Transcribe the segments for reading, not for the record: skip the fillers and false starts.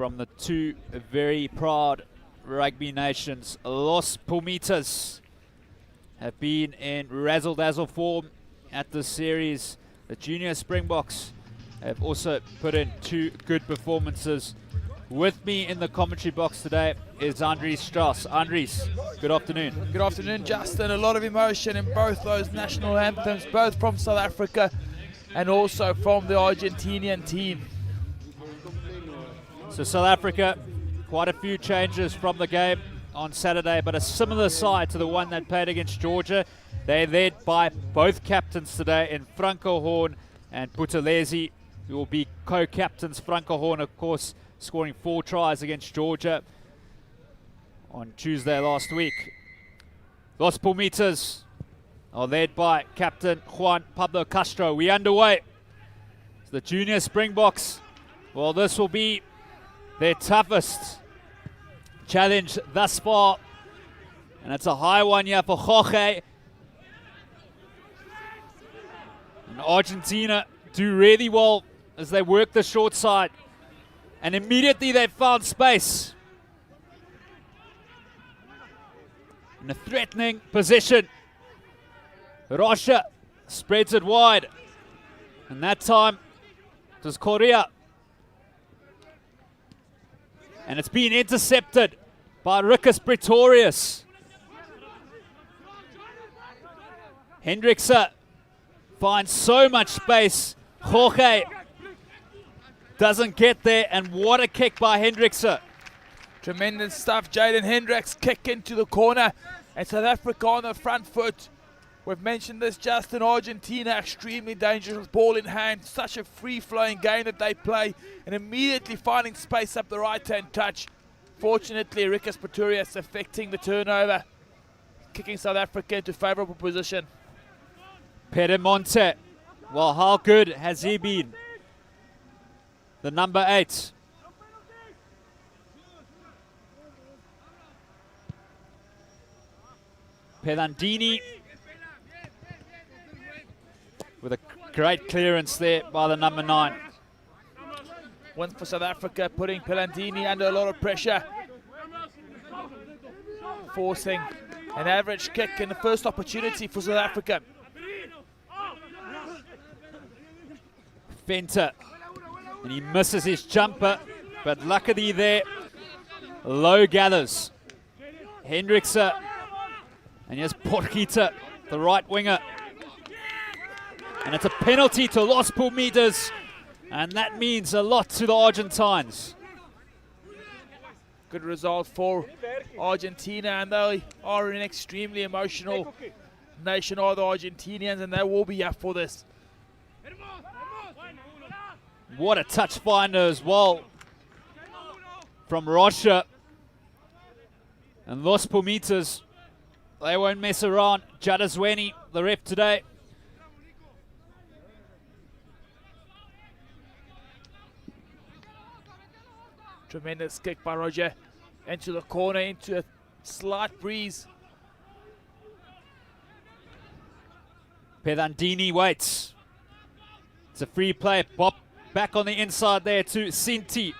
from the two very proud rugby nations. Los Pumitas have been in razzle-dazzle form at this series. The Junior Springboks have also put in two good performances. With me in the commentary box today is Andries Strauss. Andries, good afternoon. Good afternoon, Justin. A lot of emotion in both those national anthems, both from South Africa and also from the Argentinian team. So South Africa, quite a few changes from the game on Saturday, but a similar side to the one that played against Georgia. They're led by both captains today in Franco Horn and Buthelezi, who will be co-captains. Franco Horn, of course, scoring 4 tries against Georgia on Tuesday last week. Los Pumitas are led by Captain Juan Pablo Castro. We underway. So the Junior Springboks, well, this will be their toughest challenge thus far. And it's a high one here for Jorge. And Argentina do really well as they work the short side. And immediately they found space. In a threatening position. Rocha spreads it wide. And that time it was Correa. And it's been intercepted by Ricus Pretorius. Hendrickse finds so much space. Jorge doesn't get there, and what a kick by Hendrickse. Tremendous stuff. Jaden Hendricks kick into the corner, and South Africa on the front foot. We've mentioned this, Justin. Argentina extremely dangerous, ball in hand, such a free-flowing game that they play, and immediately finding space up the right-hand touch. Fortunately, Ricus Pretorius affecting the turnover, kicking South Africa into favourable position. Pedemonte, well, how good has he been? The number 8. Pelandini with a great clearance there by the number 9. Win for South Africa, putting Pelandini under a lot of pressure. Forcing an average kick in the first opportunity for South Africa. Venter, and he misses his jumper, but luckily there, low gathers. Hendrickse, and here's Porquita, the right winger. And it's a penalty to Los Pumitas, and that means a lot to the Argentines. Good result for Argentina, and they are an extremely emotional nation, are the Argentinians, and they will be up for this. What a touch finder as well from Rocha. And Los Pumitas, they won't mess around. Jadazweni, the ref today. Tremendous kick by Roger into the corner, into a slight breeze. Pelandini waits. It's a free play. Bop back on the inside there to Sinti.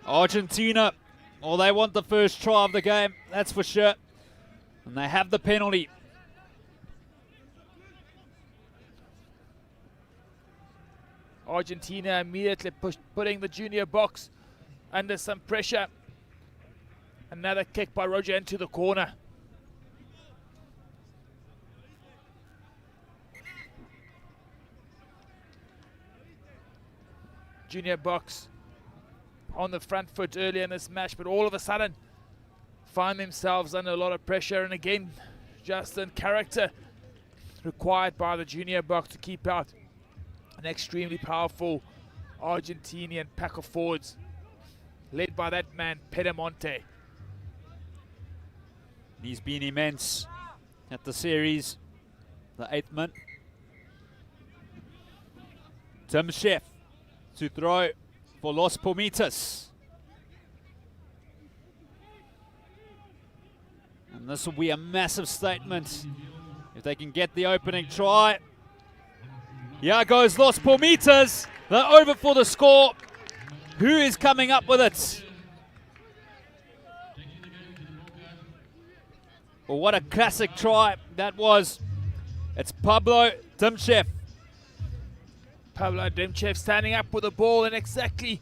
Argentina, well, they want the first try of the game, that's for sure. And they have the penalty. Argentina immediately putting the junior box under some pressure. Another kick by Roger into the corner. Junior box on the front foot earlier in this match, but all of a sudden find themselves under a lot of pressure. And again, Justin, character required by the junior box to keep out an extremely powerful Argentinian pack of forwards, led by that man, Pedemonte. He's been immense at the series, the 8th man. Tim Sheff to throw for Los Pumitas. And this will be a massive statement if they can get the opening try. Here goes Los Pumitas. They're over for the score. Who is coming up with it? Well, what a classic try that was. It's Pablo Dimchev. Pablo Dimchev standing up with the ball, and exactly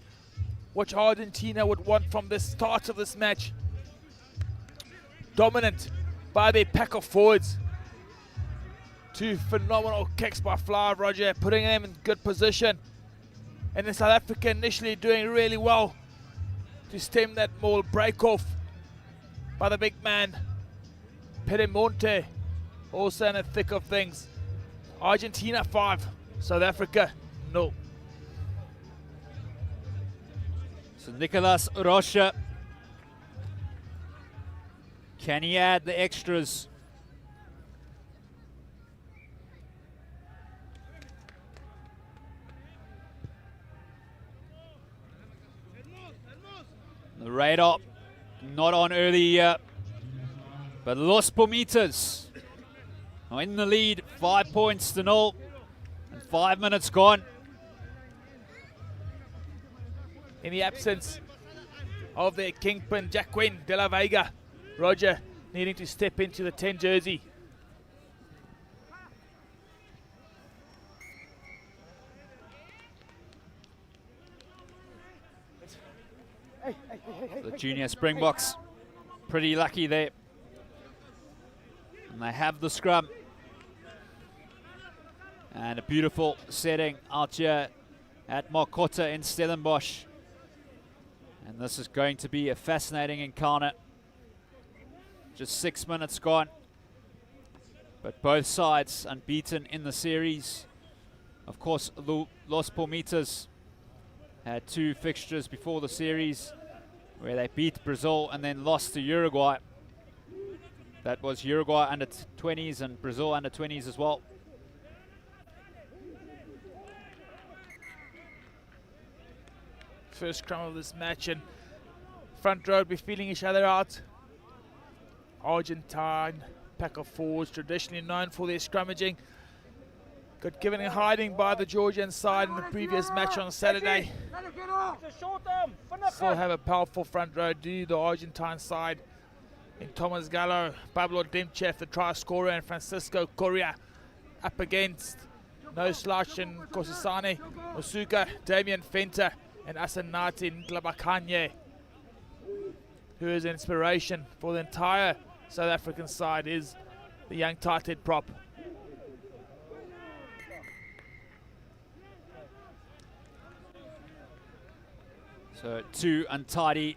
what Argentina would want from the start of this match. Dominant by their pack of forwards. Two phenomenal kicks by Fly Roger, putting them in good position. And then South Africa initially doing really well to stem that ball break off by the big man, Pedemonte, also in the thick of things. Argentina 5, South Africa 0. So Nicolas Rocha, can he add the extras? The radar not on early, but Los Pumitas are in the lead, 5 points to 0, and 5 minutes gone. In the absence of their kingpin, Jacqueline de la Vega, Roger needing to step into the 10 jersey. The junior Springboks pretty lucky there. And they have the scrum. And a beautiful setting out here at Marcotta in Stellenbosch. And this is going to be a fascinating encounter. Just 6 minutes gone. But both sides unbeaten in the series. Of course, Los Pumitas had 2 fixtures before the series where they beat Brazil and then lost to Uruguay. That was Uruguay under 20s and Brazil under 20s as well. First scrum of this match, and front row be feeling each other out. Argentine pack of forwards, traditionally known for their scrummaging. Got given a hiding by the Georgian side in the previous match on Saturday. Still have a powerful front row, do the Argentine side. In Thomas Gallo, Pablo Dimchev, the try scorer, and Francisco Correa up against no slouch in Kosisane, Osuka, Damian Fenter, and Asanati Ntlabakanye, who is an inspiration for the entire South African side, is the young tight head prop. So 2 untidy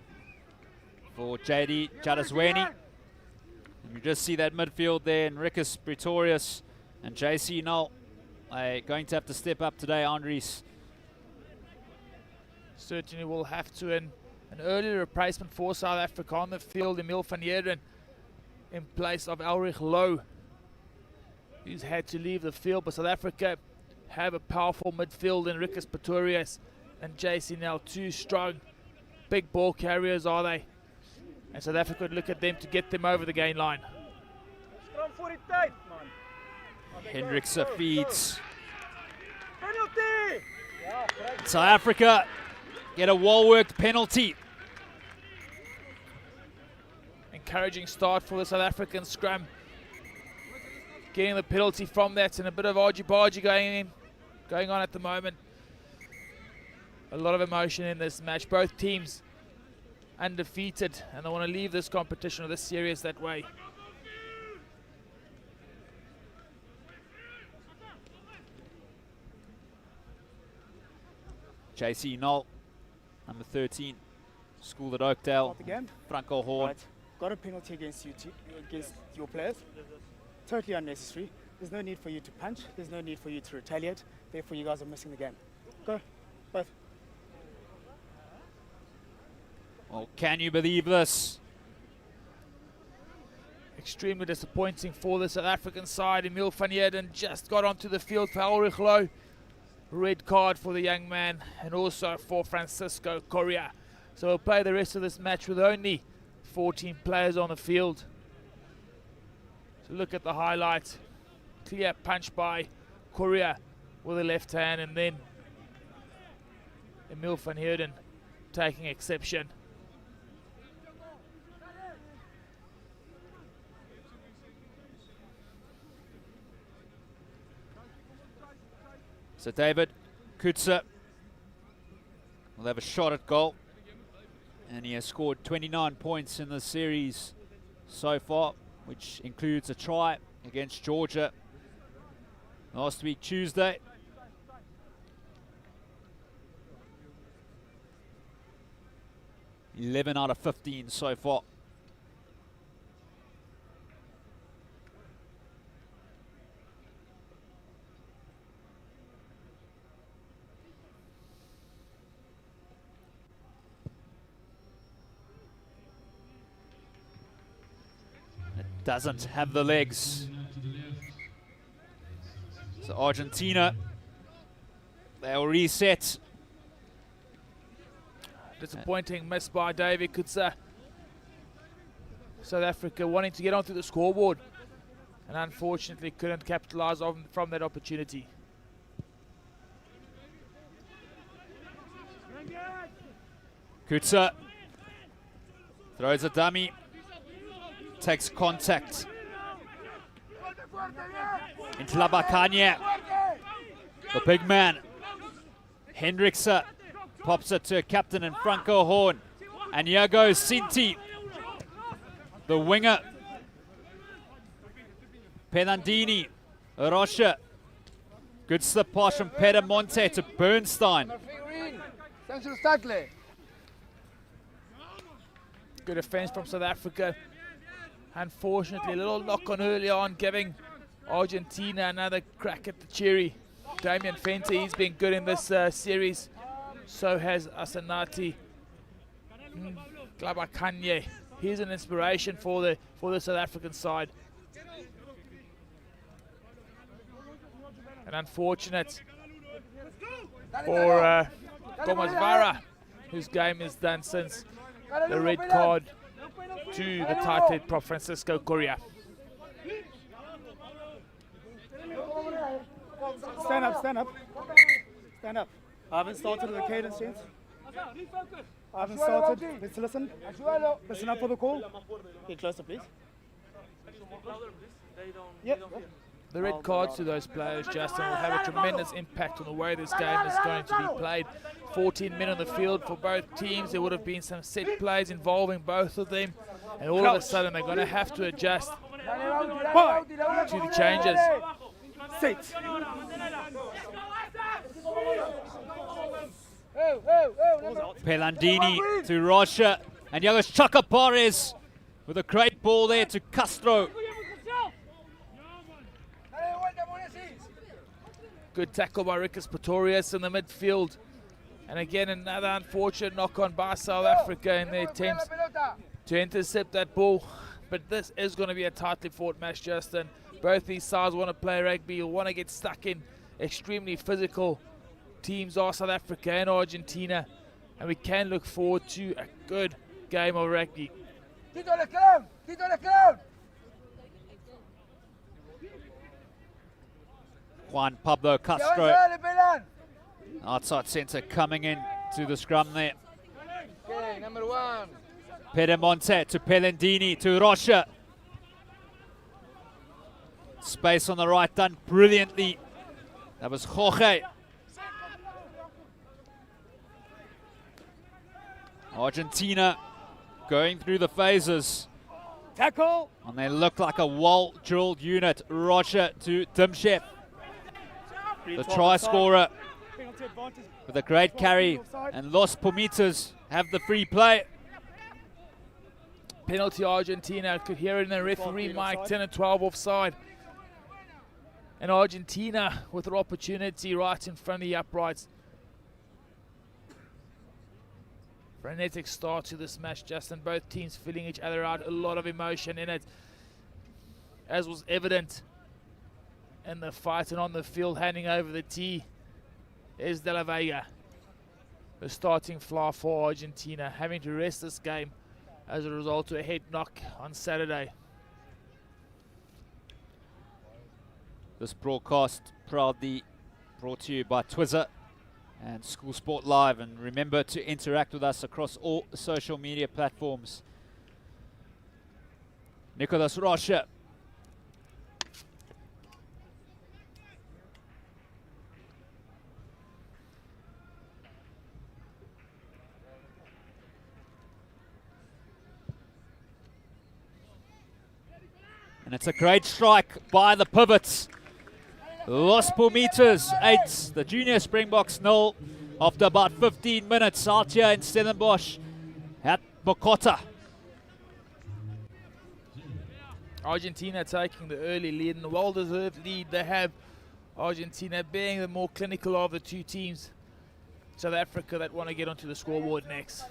for JD Jadasweni. And you just see that midfield there, Enriquez Pretorius and JC Null going to have to step up today, Andries. Certainly will have to. An early replacement for South Africa on the field, Emil van Heerden, in place of Elrich Lowe, who's had to leave the field. But South Africa have a powerful midfield, Enriquez Pretorius and JC Null, 2 strong, big ball carriers are they. And South Africa would look at them to get them over the gain line. Hendrikse feeds. South Africa get a well-worked penalty. Encouraging start for the South African scrum. Getting the penalty from that, and a bit of argy-bargy going on at the moment. A lot of emotion in this match. Both teams undefeated, and they want to leave this competition or this series that way. JC Null, number 13, school at Oakdale, Franco Horn. Right. Got a penalty against you, against your players. Totally unnecessary. There's no need for you to punch. There's no need for you to retaliate. Therefore, you guys are missing the game. Go, both. Well, can you believe this? Extremely disappointing for the South African side. Emil van Heerden just got onto the field for Elrich Lowe. Red card for the young man, and also for Francisco Correa. So we'll play the rest of this match with only 14 players on the field. So look at the highlights. Clear punch by Correa with the left hand, and then Emil van Heerden taking exception. So David Kutsa will have a shot at goal. And he has scored 29 points in the series so far, which includes a try against Georgia last week Tuesday. (11 out of 15 so far. Doesn't have the legs. So Argentina, they'll reset. Disappointing miss by David Kutsa. South Africa wanting to get onto the scoreboard and unfortunately couldn't capitalize from that opportunity. Kutsa throws a dummy. Takes contact. Into Labakanye. The big man. Hendrickse pops it to captain and Franco Horn. And here goes Sinti, the winger. Penandini. Rocha. Good slip pass from Pedemonte to Bernstein. Good defense from South Africa. Unfortunately, a little knock on early on, giving Argentina another crack at the cherry. Damian Fente, he's been good in this series. So has Asanati. Glabakanye, he's an inspiration for the South African side. And unfortunate for Gomasvara, whose game is done since the red card to the tight head prop Francisco Correa. Stand up, stand up. Stand up. I haven't started the cadence yet. I haven't started. Let's listen. Listen up for the call. Get closer, please. Yep. The red cards to those players, Justin, will have a tremendous impact on the way this game is going to be played. 14 men on the field for both teams. There would have been some set plays involving both of them. And all of a sudden, they're going to have to adjust to the changes. Sit. Pelandini to Rocha. And here goes Chaka Pares with a great ball there to Castro. Good tackle by Rikus Pretorius in the midfield. And again, another unfortunate knock on by South Africa in their attempts to intercept that ball. But this is going to be a tightly fought match, Justin. Both these sides want to play rugby, want to get stuck in. Extremely physical teams are South Africa and Argentina. And we can look forward to a good game of rugby. Juan Pablo Castro, outside centre, coming in to the scrum there. Okay, number 1. Pedemonte to Pelendini to Rocha. Space on the right, done brilliantly. That was Jorge. Argentina going through the phases. Tackle. And they look like a well-drilled unit. Rocha to Dimchef, the try scorer, with a great carry. And Los Pumitas have the free play. Penalty Argentina, could hear it in the referee mic, 10 and 12 offside. And Argentina with an opportunity right in front of the uprights. Frenetic start to this match, Justin. Both teams filling each other out, a lot of emotion in it. As was evident in the fight and on the field, handing over the tee is De La Vega, the starting fly for Argentina, having to rest this game as a result of a head knock on Saturday. This broadcast proudly brought to you by Twizzler. and School Sport Live. And remember to interact with us across all social media platforms. Nicholas Rocha. And it's a great strike by the pivots. Los Pumitas 8, the Junior Springboks 0 after about 15 minutes out here in Stellenbosch at Mokota. Argentina taking the early lead, and a well-deserved lead they have. Argentina being the more clinical of the two teams. South Africa that want to get onto the scoreboard next.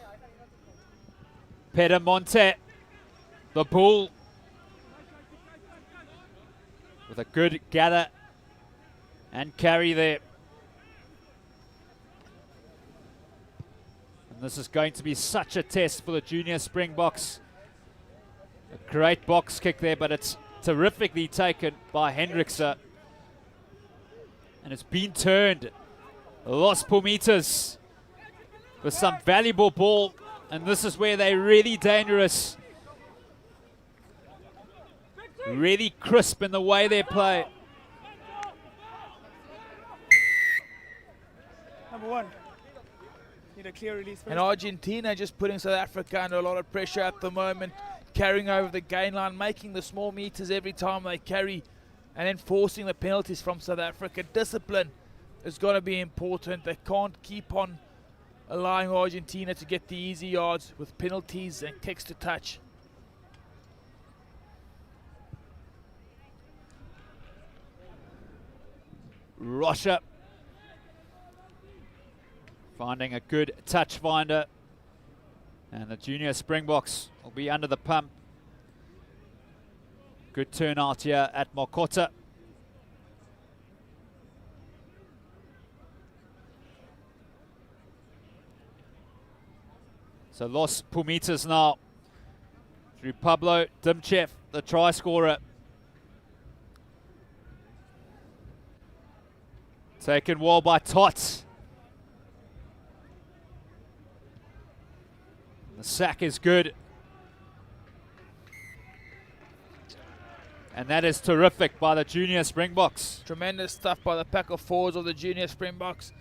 Pedemonte, the bull, with a good gather and carry there. And this is going to be such a test for the Junior Springboks. A great box kick there, but it's terrifically taken by Hendrickse. And it's been turned. Los Pumitas with some valuable ball, and this is where they're really dangerous. Really crisp in the way they play. Number 1. Need a clear release first. And Argentina just putting South Africa under a lot of pressure at the moment, carrying over the gain line, making the small meters every time they carry, and then forcing the penalties from South Africa. Discipline is going to be important. They can't keep on allowing Argentina to get the easy yards with penalties and kicks to touch. Rocha finding a good touch finder, and the Junior Springboks will be under the pump. Good turnout here at Mokota. So Los Pumitas now through Pablo Dimchev, the try scorer. Taken well by Tots. The sack is good. And that is terrific by the Junior Springboks. Tremendous stuff by the pack of forwards of the Junior Springboks.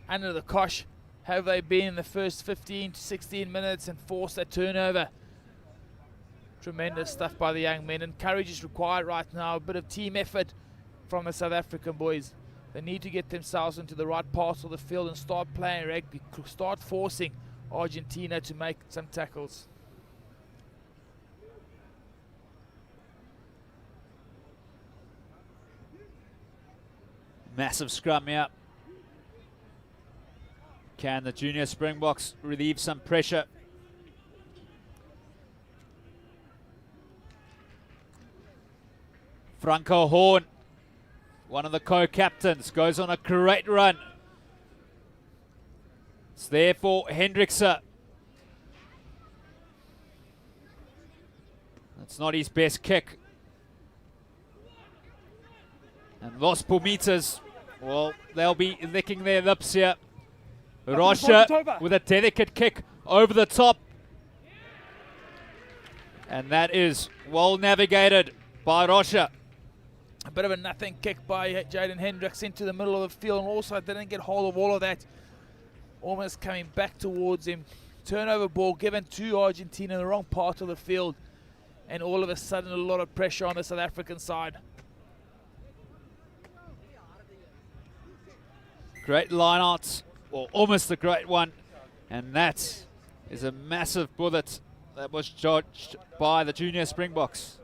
Under the cosh, have they been in the first 15 to 16 minutes and forced that turnover? Tremendous stuff by the young men, and courage is required right now. A bit of team effort from the South African boys. They need to get themselves into the right parts of the field and start playing rugby, start forcing Argentina to make some tackles. Massive scrum here. Can the Junior Springboks relieve some pressure? Franco Horn, one of the co-captains, goes on a great run. It's there for Hendrickse. That's not his best kick. And Los Pumitas, well, they'll be licking their lips here. Rocha with a delicate kick over the top. And that is well navigated by Rocha. A bit of a nothing kick by Jaden Hendrickse into the middle of the field, and also didn't get hold of all of that. Almost coming back towards him. Turnover ball given to Argentina in the wrong part of the field, and all of a sudden a lot of pressure on the South African side. Great line out, or almost a great one, and that is a massive bullet that was judged by the Junior Springboks.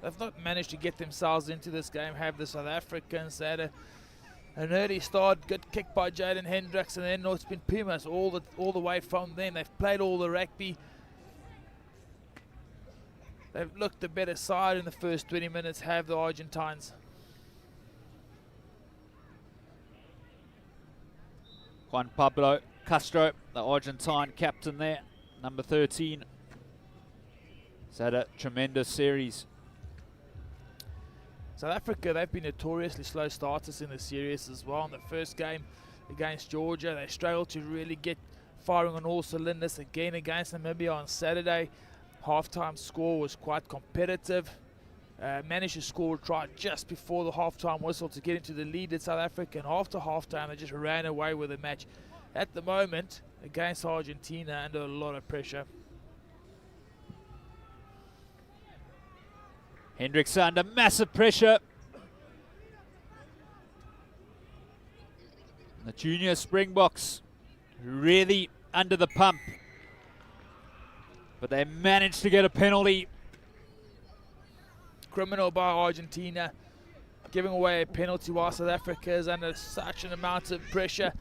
They've not managed to get themselves into this game, have the South Africans. They had an early start, good kick by Jaden Hendrickse, and then it's been Pumas all the way from them. They've played all the rugby. They've looked the better side in the first 20 minutes, have the Argentines. Juan Pablo Castro, the Argentine captain there, number 13. He's had a tremendous series. South Africa, they've been notoriously slow starters in the series as well. In the first game against Georgia, they struggled to really get firing on all cylinders. Again against Namibia on Saturday, halftime score was quite competitive. Managed to score a try just before the halftime whistle to get into the lead at South Africa, and after halftime they just ran away with the match. At the moment, against Argentina, under a lot of pressure. Hendricks under massive pressure. The junior Springboks really under the pump, but they managed to get a penalty. Criminal by Argentina, giving away a penalty while South Africa is under such an amount of pressure.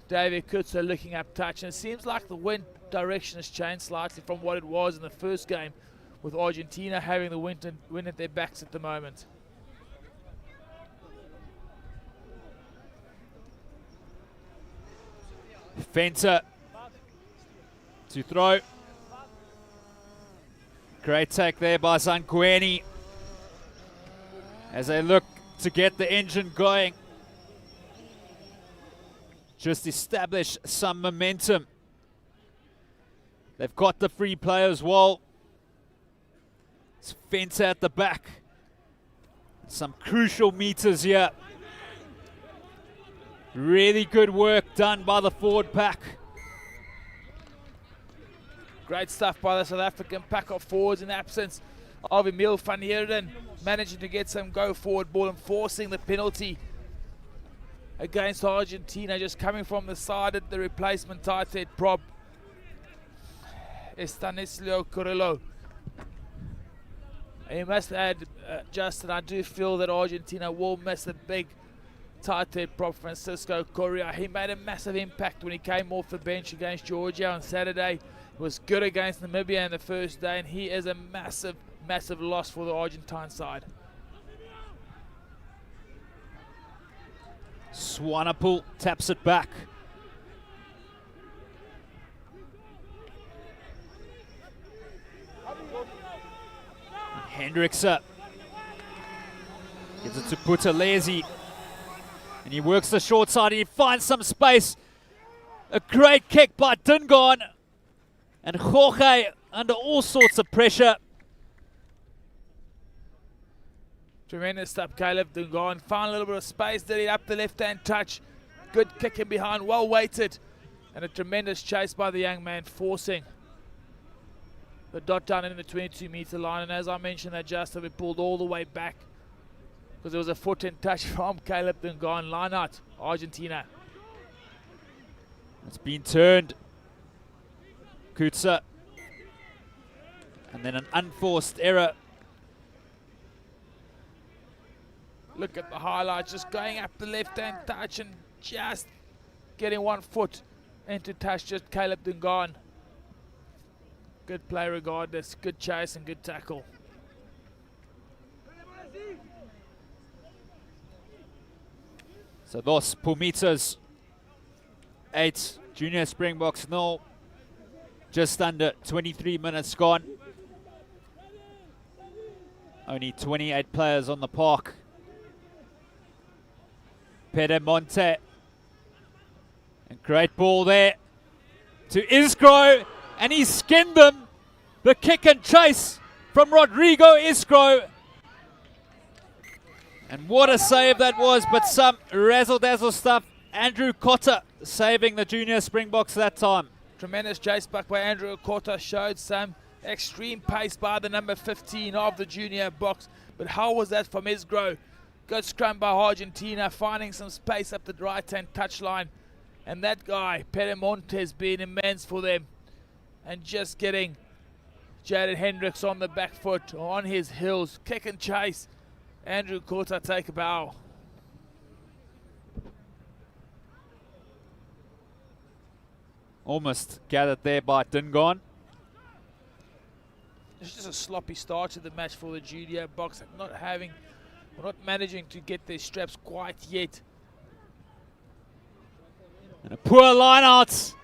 David Kutzer looking up touch, and it seems like the wind direction has changed slightly from what it was in the first game, with Argentina having the wind at their backs at the moment. Fenter to throw. Great take there by Zangweni as they look to get the engine going. Just establish some momentum. They've got the free play as well. It's Fenter at the back. Some crucial meters here. Really good work done by the forward pack. Great stuff by the South African pack of forwards in absence of Emil van Heerden, managing to get some go forward ball and forcing the penalty against Argentina, just coming from the side at the replacement tight head prop, Estanisio Carrillo. And you must add, Justin, I do feel that Argentina will miss the big tight head prop Francisco Correa. He made a massive impact when he came off the bench against Georgia on Saturday. Was good against Namibia in the first day, and he is a massive, massive loss for the Argentine side. Swanepoel taps it back. Hendricks up. Gives it to Buthelezi. And he works the short side and he finds some space. A great kick by Dingaan. And Jorge under all sorts of pressure. Tremendous stuff, Caleb Dingaan. Found a little bit of space, did it up the left-hand touch. Good kicking behind, well weighted. And a tremendous chase by the young man, forcing the dot down in the 22-meter line. And as I mentioned that Justin, we pulled all the way back because there was a foot in touch from Caleb Dingaan. Line out, Argentina. It's been turned. Kutzer. And then an unforced error. Look at the highlights, just going up the left-hand touch and just getting one foot into touch, just Caleb Dingaan. Good play regardless, good chase and good tackle. So those Pumitas 8, Junior Springboks 0. Just under 23 minutes gone. Only 28 players on the park. Pedemonte. And great ball there to Isgro. And he skinned them. The kick and chase from Rodrigo Isgro. And what a save that was, but some razzle-dazzle stuff. Andrew Cotter saving the Junior Springboks that time. Tremendous chase back by Andrew Cotter, showed some extreme pace by the number 15 of the junior box. But how was that from Isgro? Good scrum by Argentina, finding some space up the right-hand touchline. And that guy, Pedemonte, has been immense for them. And just getting Jaden Hendricks on the back foot, on his heels, kick and chase. Andrew Cotter take a bow. Almost gathered there by Dingaan. It's just a sloppy start to the match for the junior box, not managing to get their straps quite yet. And a poor line out.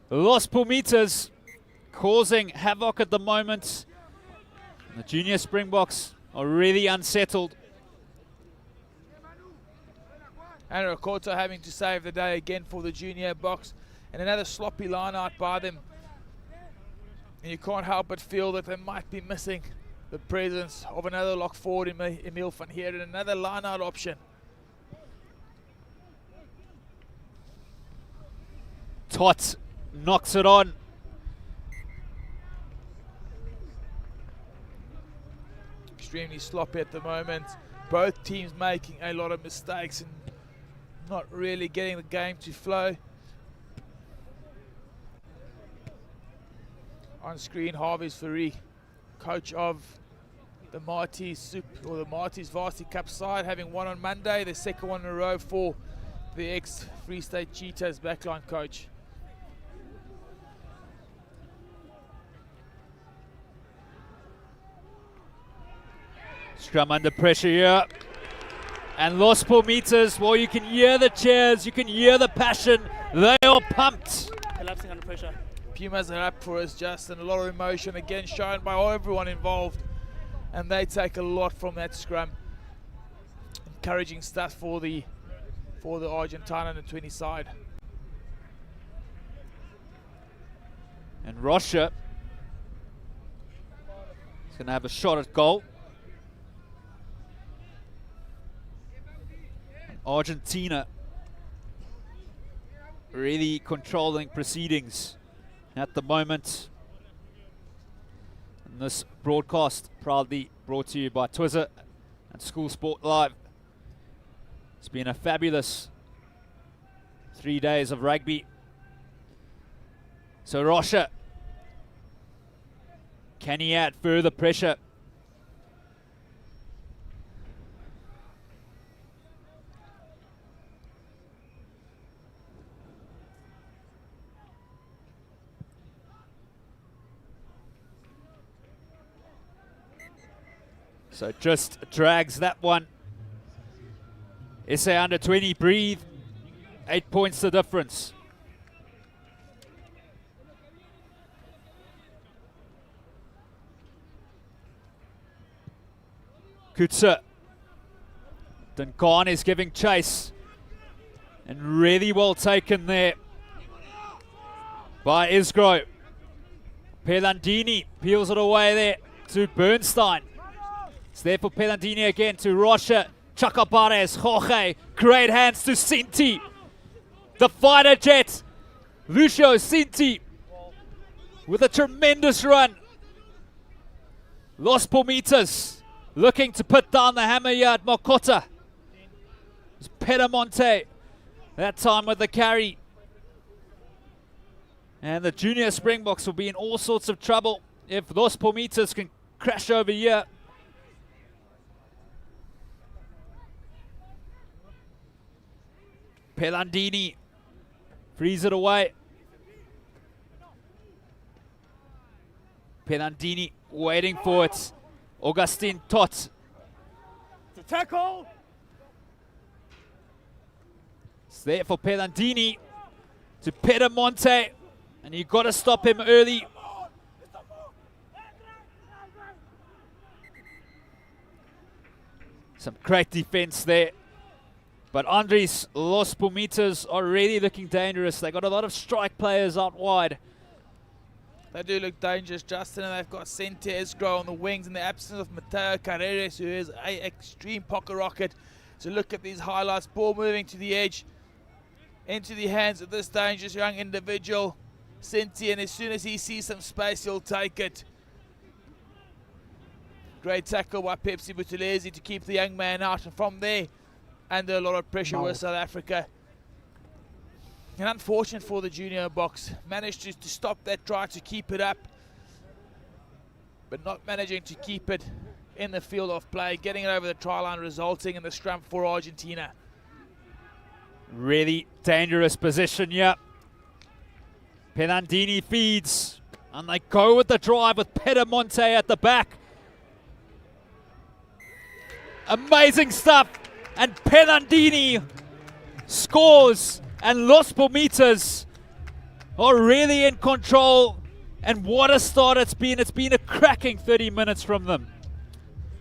Los Pumitas causing havoc at the moment. And the Junior Springboks are really unsettled. And Rakoto having to save the day again for the junior box. And another sloppy line out by them. And you can't help but feel that they might be missing the presence of another lock forward in Emil van Heeren, another line out option. Tot knocks it on. Extremely sloppy at the moment. Both teams making a lot of mistakes and not really getting the game to flow. On screen, Harvey Fourie, coach of the Marties Varsity Cup side, having won on Monday, the second one in a row for the ex-Free State Cheetahs backline coach. Scrum under pressure here. And Los Palmitas, well, you can hear the cheers, you can hear the passion. They are pumped. Collapsing under pressure. Pumas are up for us, Justin. A lot of emotion again shown by everyone involved. And they take a lot from that scrum. Encouraging stuff for the Argentina and the 20 side. And Rocha is going to have a shot at goal. Argentina really controlling proceedings at the moment. And this broadcast proudly brought to you by Twizzler and School Sport Live. It's been a fabulous 3 days of rugby. So Rocha, can he add further pressure? So just drags that one. SA under 20 breathe. 8 points the difference. Kutsa. Duncan is giving chase. And really well taken there by Isgro. Pelandini peels it away there to Bernstein. It's there for Pelandini again to Rocha. Chacapares, Jorge. Great hands to Sinti. The fighter jet. Lucio Sinti with a tremendous run. Los Palmitas looking to put down the hammer here at Mokota. It's Pedamonte. That time with the carry. And the junior Springboks will be in all sorts of trouble if Los Palmitas can crash over here. Pelandini frees it away. Pelandini waiting for it. Augustin Tot. To tackle. It's there for Pelandini to Pedamonte. And you've got to stop him early. Some great defense there. But Andres Los Palmitas are really looking dangerous. They got a lot of strike players out wide. They do look dangerous, Justin, and they've got Sente Isgro on the wings in the absence of Mateo Carreras, who is an extreme pocket rocket. So look at these highlights. Ball moving to the edge, into the hands of this dangerous young individual, Sente, and as soon as he sees some space, he'll take it. Great tackle by Pepsi Buthelezi to keep the young man out, and from there, under a lot of pressure with South Africa. And unfortunate for the junior box. Managed to stop that try to keep it up, but not managing to keep it in the field of play, getting it over the try line, resulting in the scrum for Argentina. Really dangerous position here. Pelandini feeds, and they go with the drive with Pedamonte at the back. Amazing stuff. And Pelandini scores, and Los Palmitas are really in control. And what a start it's been. It's been a cracking 30 minutes from them.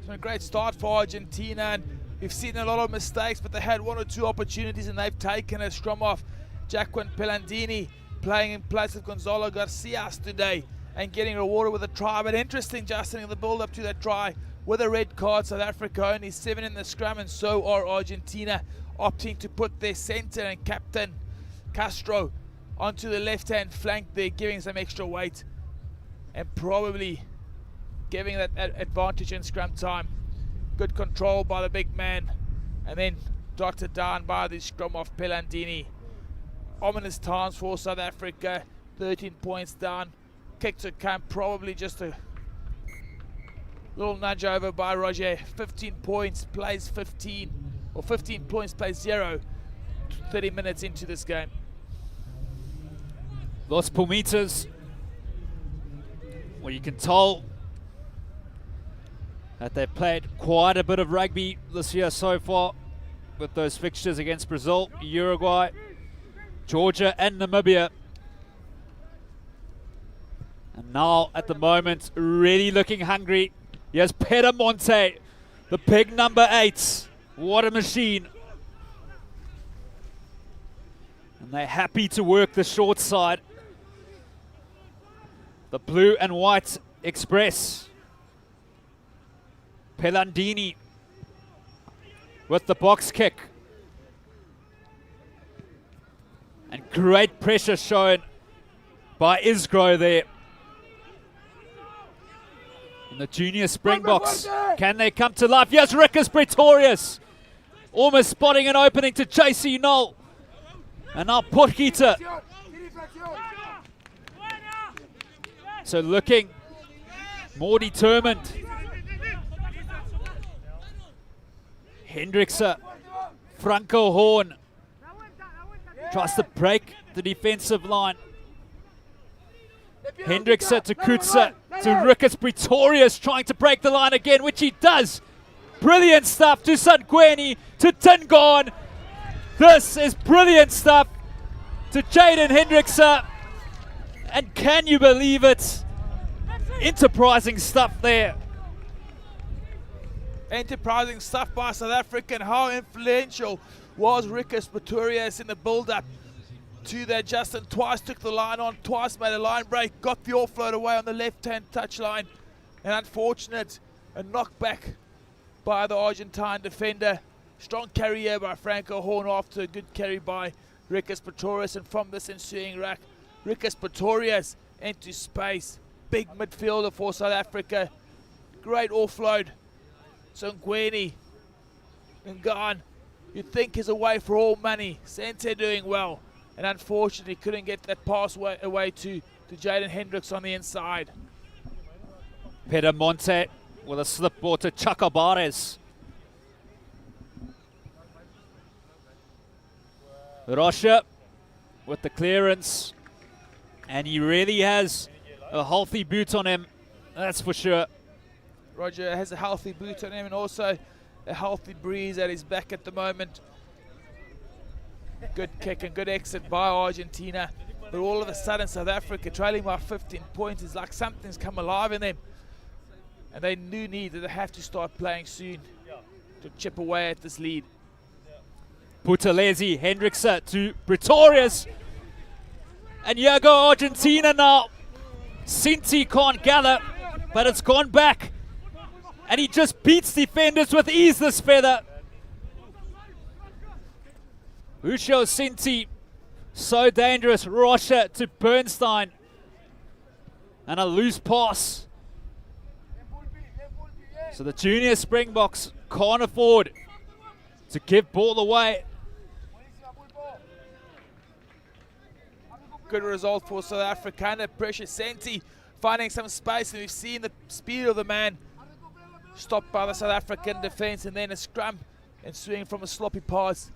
It's been a great start for Argentina, and we've seen a lot of mistakes, but they had 1 or 2 opportunities and they've taken a scrum off. Jacqueline Pelandini playing in place of Gonzalo Garcias today and getting rewarded with a try. But interesting, Justin, in the build-up to that try, with a red card, South Africa only 7 in the scrum, and so are Argentina, opting to put their centre and captain Castro onto the left-hand flank there, giving some extra weight and probably giving that advantage in scrum time. Good control by the big man, and then dotted down by the scrum of Pelandini. Ominous times for South Africa, 13 points down. Kick to camp, probably just a little nudge over by Roger. 15 points, plays 15, or 15 points, plays 0, 30 minutes into this game. Los Pumitas, well, you can tell that they've played quite a bit of rugby this year so far with those fixtures against Brazil, Uruguay, Georgia and Namibia. And now, at the moment, really looking hungry. Here's Pedamonte, the big number 8. What a machine. And they're happy to work the short side. The blue and white express. Pelandini with the box kick. And great pressure shown by Isgro there. And the junior Springboks, can they come to life? Yes, Rickus Pretorius almost spotting an opening to JC Knoll. And now Potgieter. So looking more determined. Hendrickse, Franco Horn tries to break the defensive line. Hendrickse to Kutsa to Rickus Pretorius, trying to break the line again, which he does. Brilliant stuff to Sangweni, to Tingon. This is brilliant stuff to Jaden Hendrickse. And can you believe it? Enterprising stuff there. Enterprising stuff by South Africa, and how influential was Rickus Pretorius in the build-up to that. Justin twice took the line on, twice made a line break, got the offload away on the left-hand touchline. And unfortunate, a knockback by the Argentine defender. Strong carry here by Franco Horn after a good carry by Rickus Pretorius. And from this ensuing rack, Rickus Pretorius into space. Big midfielder for South Africa. Great offload. Sangweni, Ngan, you'd think is away for all money. Sente doing well, and unfortunately couldn't get that pass away to Jaden Hendricks on the inside. Pedamonte with a slip ball to Chacabares. Rocha with the clearance, and he really has a healthy boot on him, that's for sure. Roger has a healthy boot on him and also a healthy breeze at his back at the moment. Good kick and good exit by Argentina. But all of a sudden South Africa trailing by 15 points is like something's come alive in them. And they do need that they have to start playing soon to chip away at this lead. Buthelezi, Hendrickse to Pretorius. And here go Argentina now. Sinti can't gather, but it's gone back. And he just beats defenders with ease, this feather. Ucho Sinti, so dangerous. Rocha to Bernstein. And a loose pass. So the junior Springboks can't afford to give ball away. Good result for South Africa. Under pressure, Senti finding some space, and we've seen the speed of the man stopped by the South African defense, and then a scrum ensuing from a sloppy pass.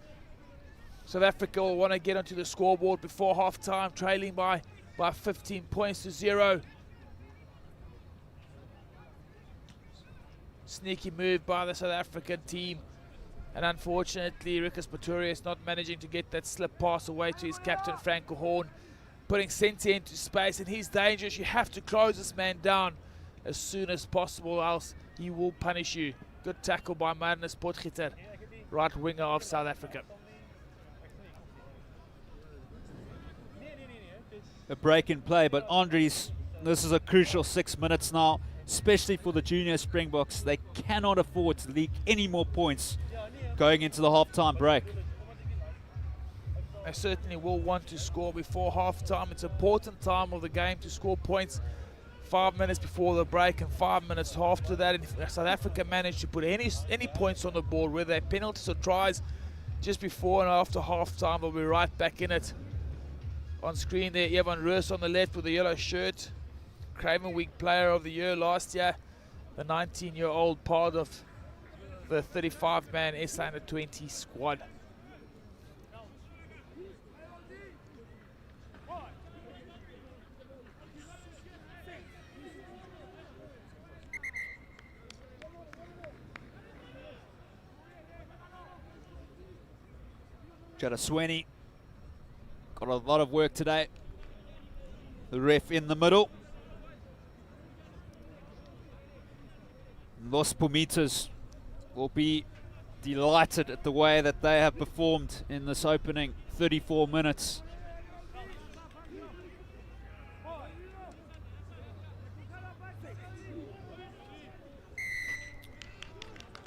South Africa will want to get onto the scoreboard before half-time, trailing by 15 points to 0. Sneaky move by the South African team, and unfortunately Rickus Pretorius not managing to get that slip pass away to his captain Franco Horn, putting Senti into space, and he's dangerous. You have to close this man down as soon as possible, else he will punish you. Good tackle by Marinus Potgieter, right winger of South Africa. A break in play, but Andries, this is a crucial 6 minutes now, especially for the junior Springboks. They cannot afford to leak any more points going into the halftime break. They certainly will want to score before halftime. It's an important time of the game to score points. 5 minutes before the break and 5 minutes after that. And if South Africa managed to put any points on the board, whether they're penalties or tries, just before and after halftime, they'll be right back in it. On screen there, Evan Roos on the left with the yellow shirt. Craven Week Player of the Year last year. The 19-year-old part of the 35-man SA Under 20 squad. Jadasweni got a lot of work today. The ref in the middle. Los Pumitas will be delighted at the way that they have performed in this opening 34 minutes.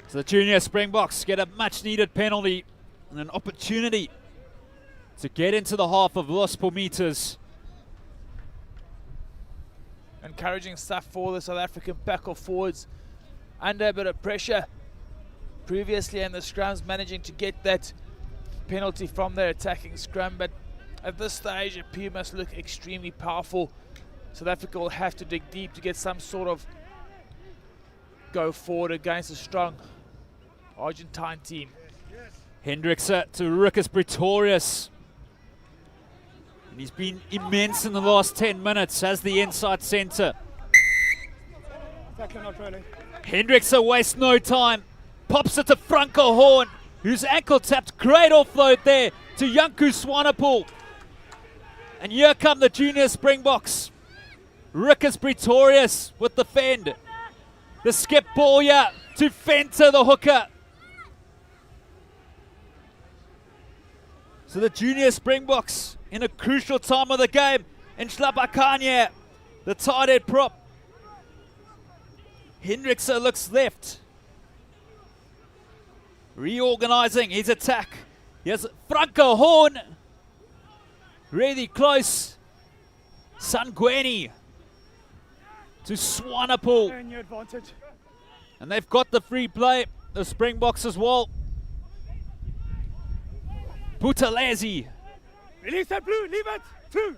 So the junior Springboks get a much needed penalty and an opportunity to get into the half of Los Pumitas. Encouraging stuff for the South African pack of forwards under a bit of pressure. Previously in the scrums, managing to get that penalty from their attacking scrum, but at this stage the Pumas look extremely powerful. South Africa will have to dig deep to get some sort of go forward against a strong Argentine team. Hendrickse to Rikus Pretorius. And he's been immense in the last 10 minutes as the inside centre. Exactly, not really. Hendrickse wastes no time. Pops it to Franco Horn, who's ankle tapped. Great offload there to Janku Swanepoel. And here come the junior Springboks. Rikus Pretorius with the fend. The skip ball here to Venter, the hooker. So the junior Springboks in a crucial time of the game. And Schlapakanye, the tight head prop. Hendrickse looks left. Reorganizing his attack. Here's Franco Horn. Really close. Sangweni to Swanepoel. And your advantage. And they've got the free play, the Springboks as well. Buthelezi. Release that blue, leave it, through.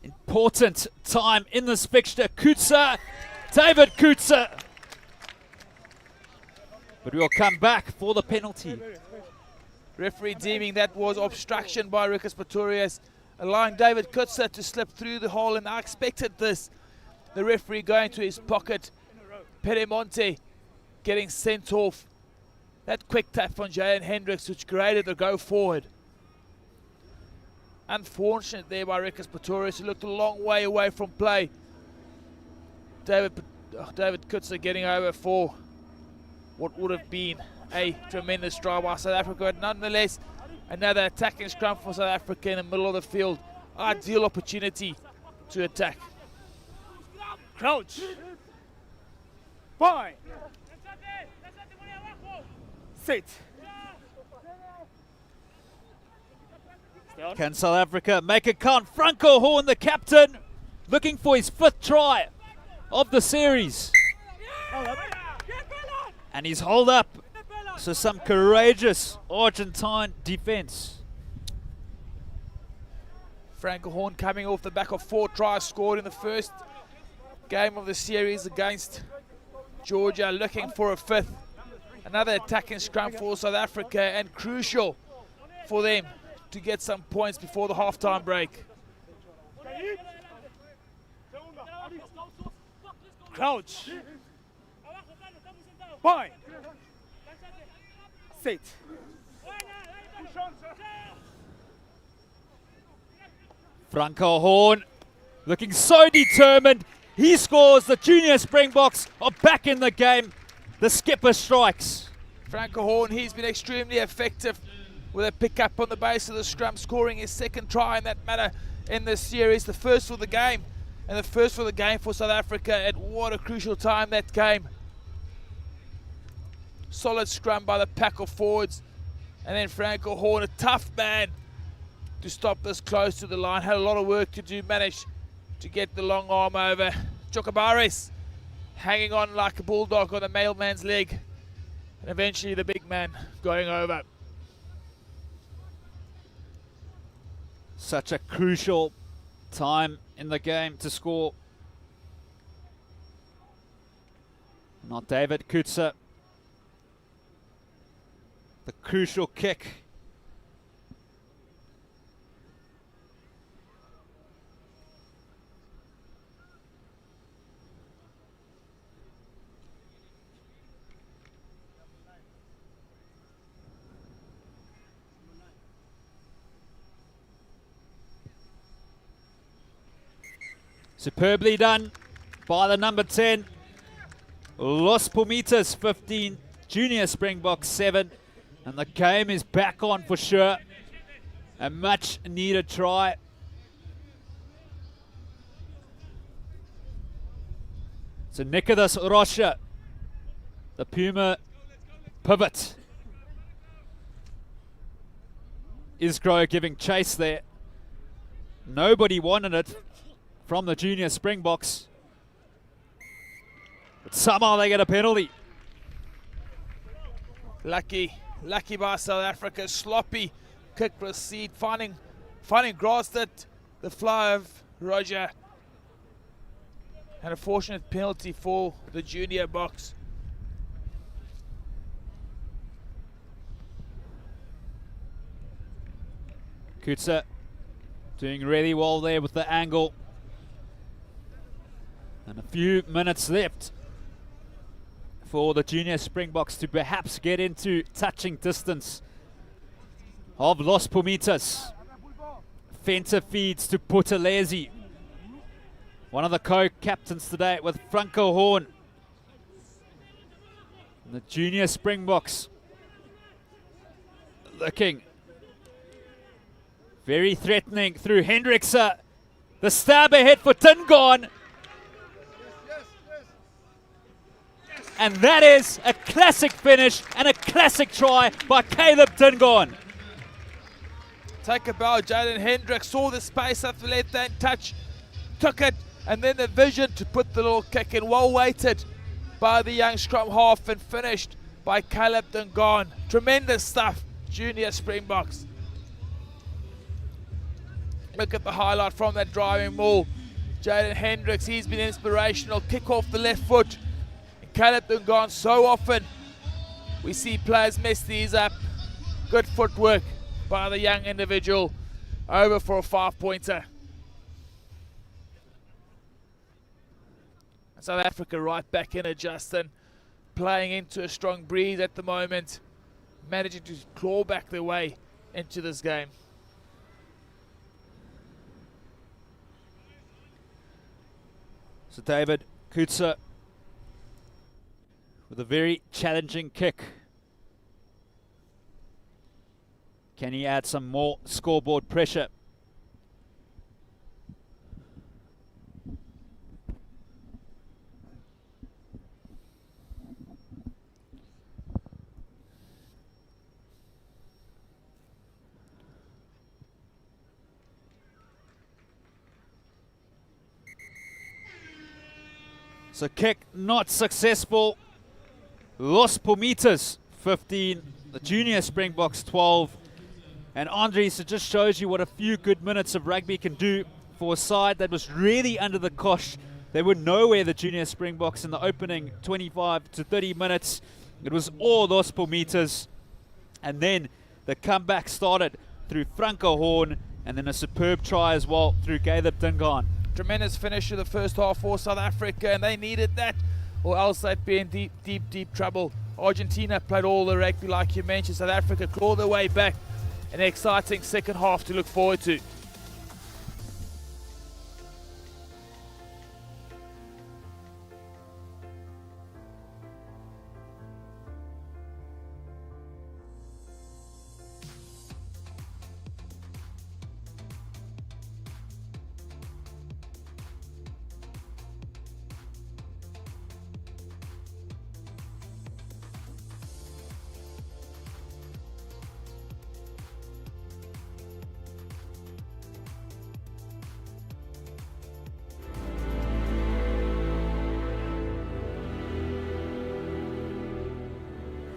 Important time in this fixture. Kutsa, David Kutsa. But we'll come back for the penalty. Referee deeming that was obstruction by Rikus Pretorius, allowing David Kutsa to slip through the hole, and I expected this. The referee going to his pocket. Peremonte getting sent off. That quick tap from Jayan Hendricks, which created the go forward. Unfortunate there by Rikus Pretorius, who looked a long way away from play. David Kutsa getting over for what would have been a tremendous try by South Africa, but nonetheless another attacking scrum for South Africa in the middle of the field. Ideal opportunity to attack. Crouch. Fine. Sit. Can South Africa make it count? Franco Horn, the captain, looking for his 5th try of the series. And he's holed up. So some courageous Argentine defense. Franco Horn coming off the back of 4 tries scored in the first game of the series against Georgia, looking for a 5th. Another attacking scrum for South Africa, and crucial for them to get some points before the halftime break. Crouch. Fine. Sit. Franco Horn looking so determined. He scores. The junior Springboks are back in the game. The skipper strikes. Franco Horn, he's been extremely effective with a pick-up on the base of the scrum, scoring his second try in that manner in this series. The first for the game, and the first for the game for South Africa at what a crucial time that game. Solid scrum by the pack of forwards. And then Franco Horn, a tough man to stop this close to the line. Had a lot of work to do, managed to get the long arm over. Chokabaris hanging on like a bulldog on the mailman's leg. And eventually the big man going over. Such a crucial time in the game to score. Not David Kutsa. The crucial kick. Superbly done by the number 10. Los Pumitas 15, Junior Springboks 7. And the game is back on for sure. A much needed try. So Nicholas Rocha, the Puma pivot. Isgro giving chase there. Nobody wanted it from the Junior Springboks. But somehow they get a penalty. Lucky by South Africa. Sloppy kick proceed, finding grass that the fly of Roger. And a fortunate penalty for the junior box. Kutsa doing really well there with the angle. And a few minutes left for the Junior Springboks to perhaps get into touching distance of Los Pumitas. Fenter feeds to Putelezi, one of the co-captains today with Franco Horn. And the Junior Springboks looking very threatening through Hendrickse. The stab ahead for Tingon. And that is a classic finish and a classic try by Caleb Tingon. Take a bow, Jaden Hendricks saw the space at the left hand touch, took it, and then the vision to put the little kick in. Well weighted by the young scrum half and finished by Caleb Tingon. Tremendous stuff, Junior Springboks. Look at the highlight from that driving maul. Jaden Hendricks, he's been inspirational. Kick off the left foot. Caleb Tingon, so often we see players mess these up. Good footwork by the young individual. Over for a 5-pointer. South Africa right back in it, Justin. Playing into a strong breeze at the moment. Managing to claw back their way into this game. So David Kutsa with a very challenging kick. Can he add some more scoreboard pressure? So kick not successful. Los Pumitas 15, the Junior Springboks 12. And Andries, it just shows you what a few good minutes of rugby can do for a side that was really under the cosh. They were nowhere, the Junior Springboks, in the opening 25 to 30 minutes. It was all Los Pumitas. And then the comeback started through Franco Horn, and then a superb try as well through Caleb Tingon. Tremendous finish to the first half for South Africa, and they needed that, or else they'd be in deep trouble. Argentina played all the rugby like you mentioned. South Africa clawed their way back. An exciting second half to look forward to.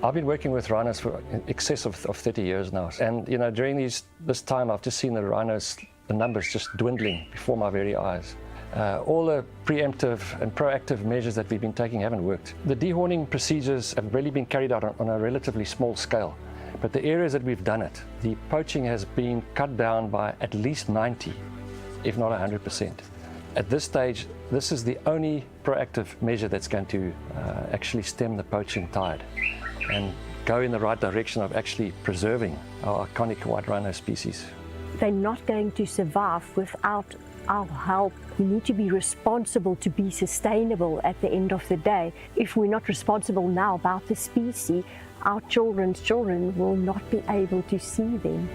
I've been working with rhinos for in excess of 30 years now. And, you know, during this time, I've just seen the rhinos, the numbers just dwindling before my very eyes. All the preemptive and proactive measures that we've been taking haven't worked. The dehorning procedures have really been carried out on a relatively small scale. But the areas that we've done it, the poaching has been cut down by at least 90, if not 100%. At this stage, this is the only proactive measure that's going to actually stem the poaching tide and go in the right direction of actually preserving our iconic white rhino species. They're not going to survive without our help. We need to be responsible to be sustainable at the end of the day. If we're not responsible now about the species, our children's children will not be able to see them.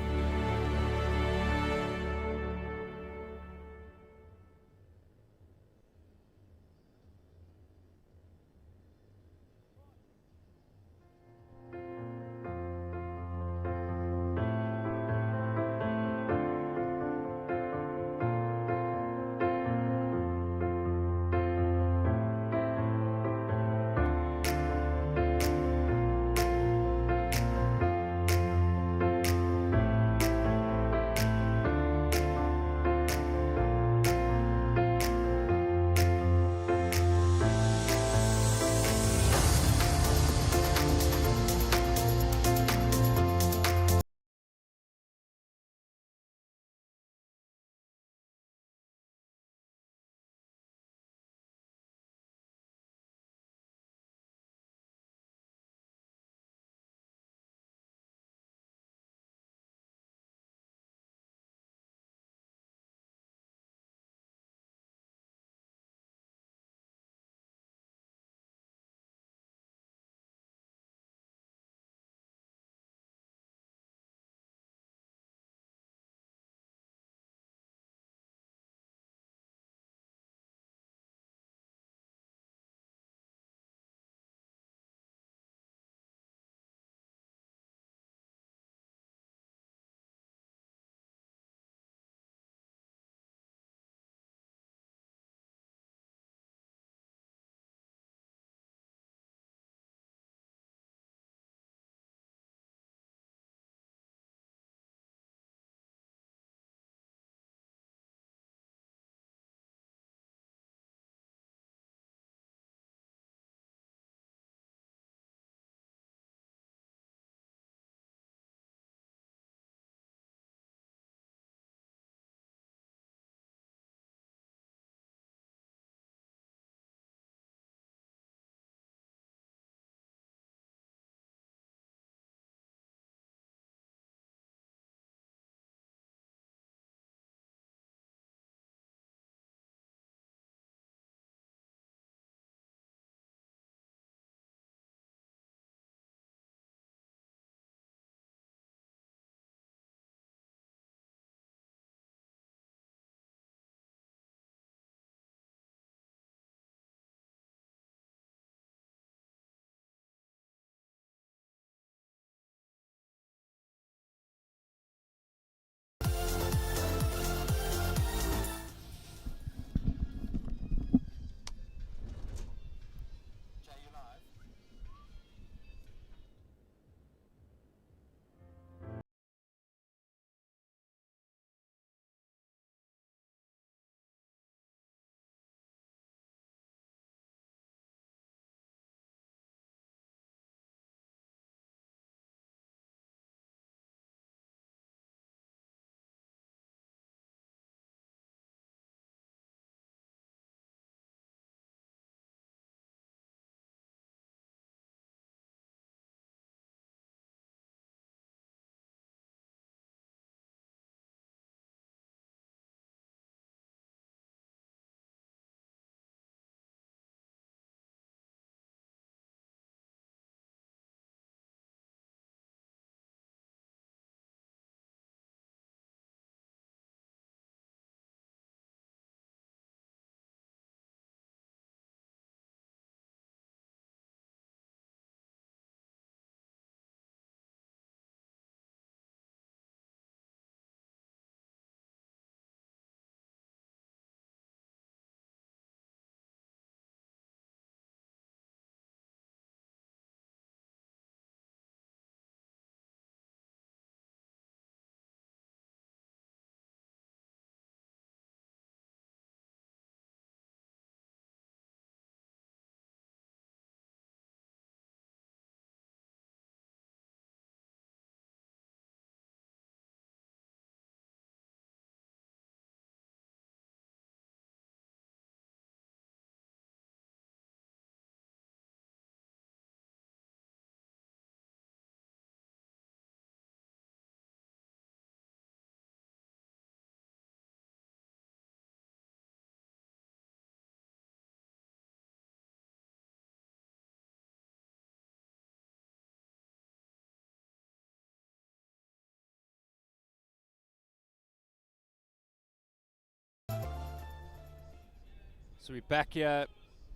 So we're back here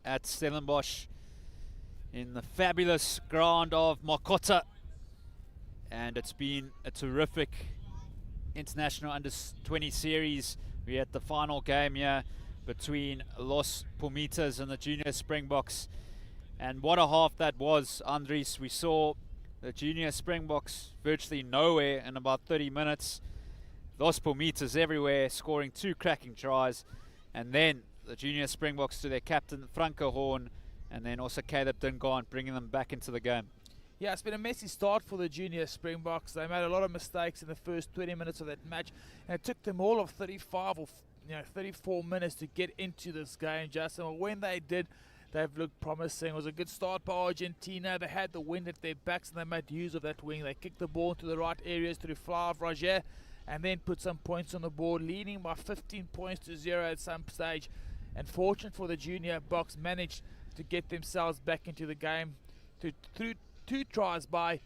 at Stellenbosch in the fabulous ground of Makota, and it's been a terrific International Under-20 series. We're at the final game here between Los Pumitas and the Junior Springboks, and what a half that was, Andries. We saw the Junior Springboks virtually nowhere in about 30 minutes. Los Pumitas everywhere, scoring 2 cracking tries, and then the Junior Springboks to their captain Franco Horn, and then also Caleb Dingaan bringing them back into the game. Yeah, it's been a messy start for the Junior Springboks. They made a lot of mistakes in the first 20 minutes of that match, and it took them all of 35 or 34 minutes to get into this game, Justin. Well, when they did, they've looked promising. It was a good start by Argentina. They had the wind at their backs and they made use of that wing. They kicked the ball into the right areas through Flav Roger and then put some points on the board, leading by 15 points to 0 at some stage. And fortunate for the Junior Boks, managed to get themselves back into the game through 2 tries by,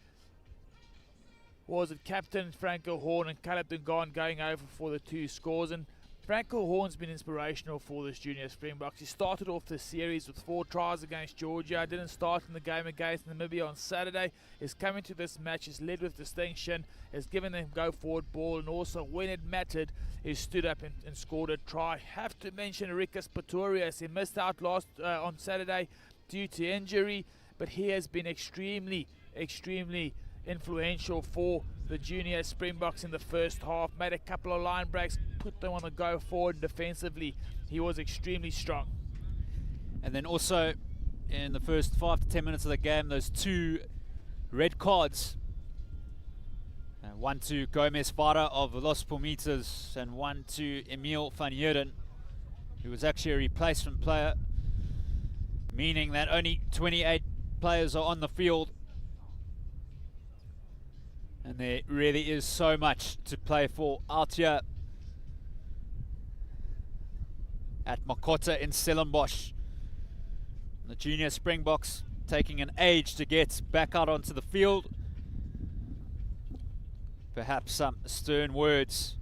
was it Captain Franco Horn and Caleb Dingaan going over for the 2 scores. And Franco Horn's been inspirational for this Junior Springboks. He started off the series with 4 tries against Georgia. Didn't start in the game against Namibia on Saturday. Is coming to this match, is led with distinction, has given them go forward ball, and also when it mattered, he stood up and scored a try. Have to mention Rikas Pretorius. He missed out on Saturday due to injury, but he has been extremely influential for the Junior Springboks in the first half. Made a couple of line breaks, put them on the go forward defensively. He was extremely strong. And then also in the first 5 to 10 minutes of the game, those 2 red cards. One to Gomez Vara of Los Pumitas and one to Emil van Heerden, who was actually a replacement player, meaning that only 28 players are on the field. And there really is so much to play for out here at Makota in Stellenbosch. The Junior Springboks taking an age to get back out onto the field. Perhaps some stern words.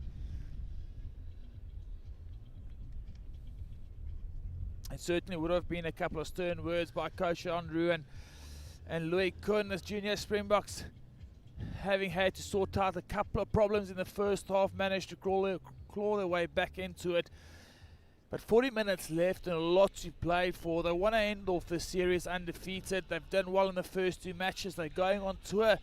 It certainly would have been a couple of stern words by Coach Andrew and Louis Kuhn as Junior Springboks, having had to sort out a couple of problems in the first half, managed to claw their way back into it. But 40 minutes left and a lot to play for. They want to end off the series undefeated. They've done well in the first 2 matches. They're going on tour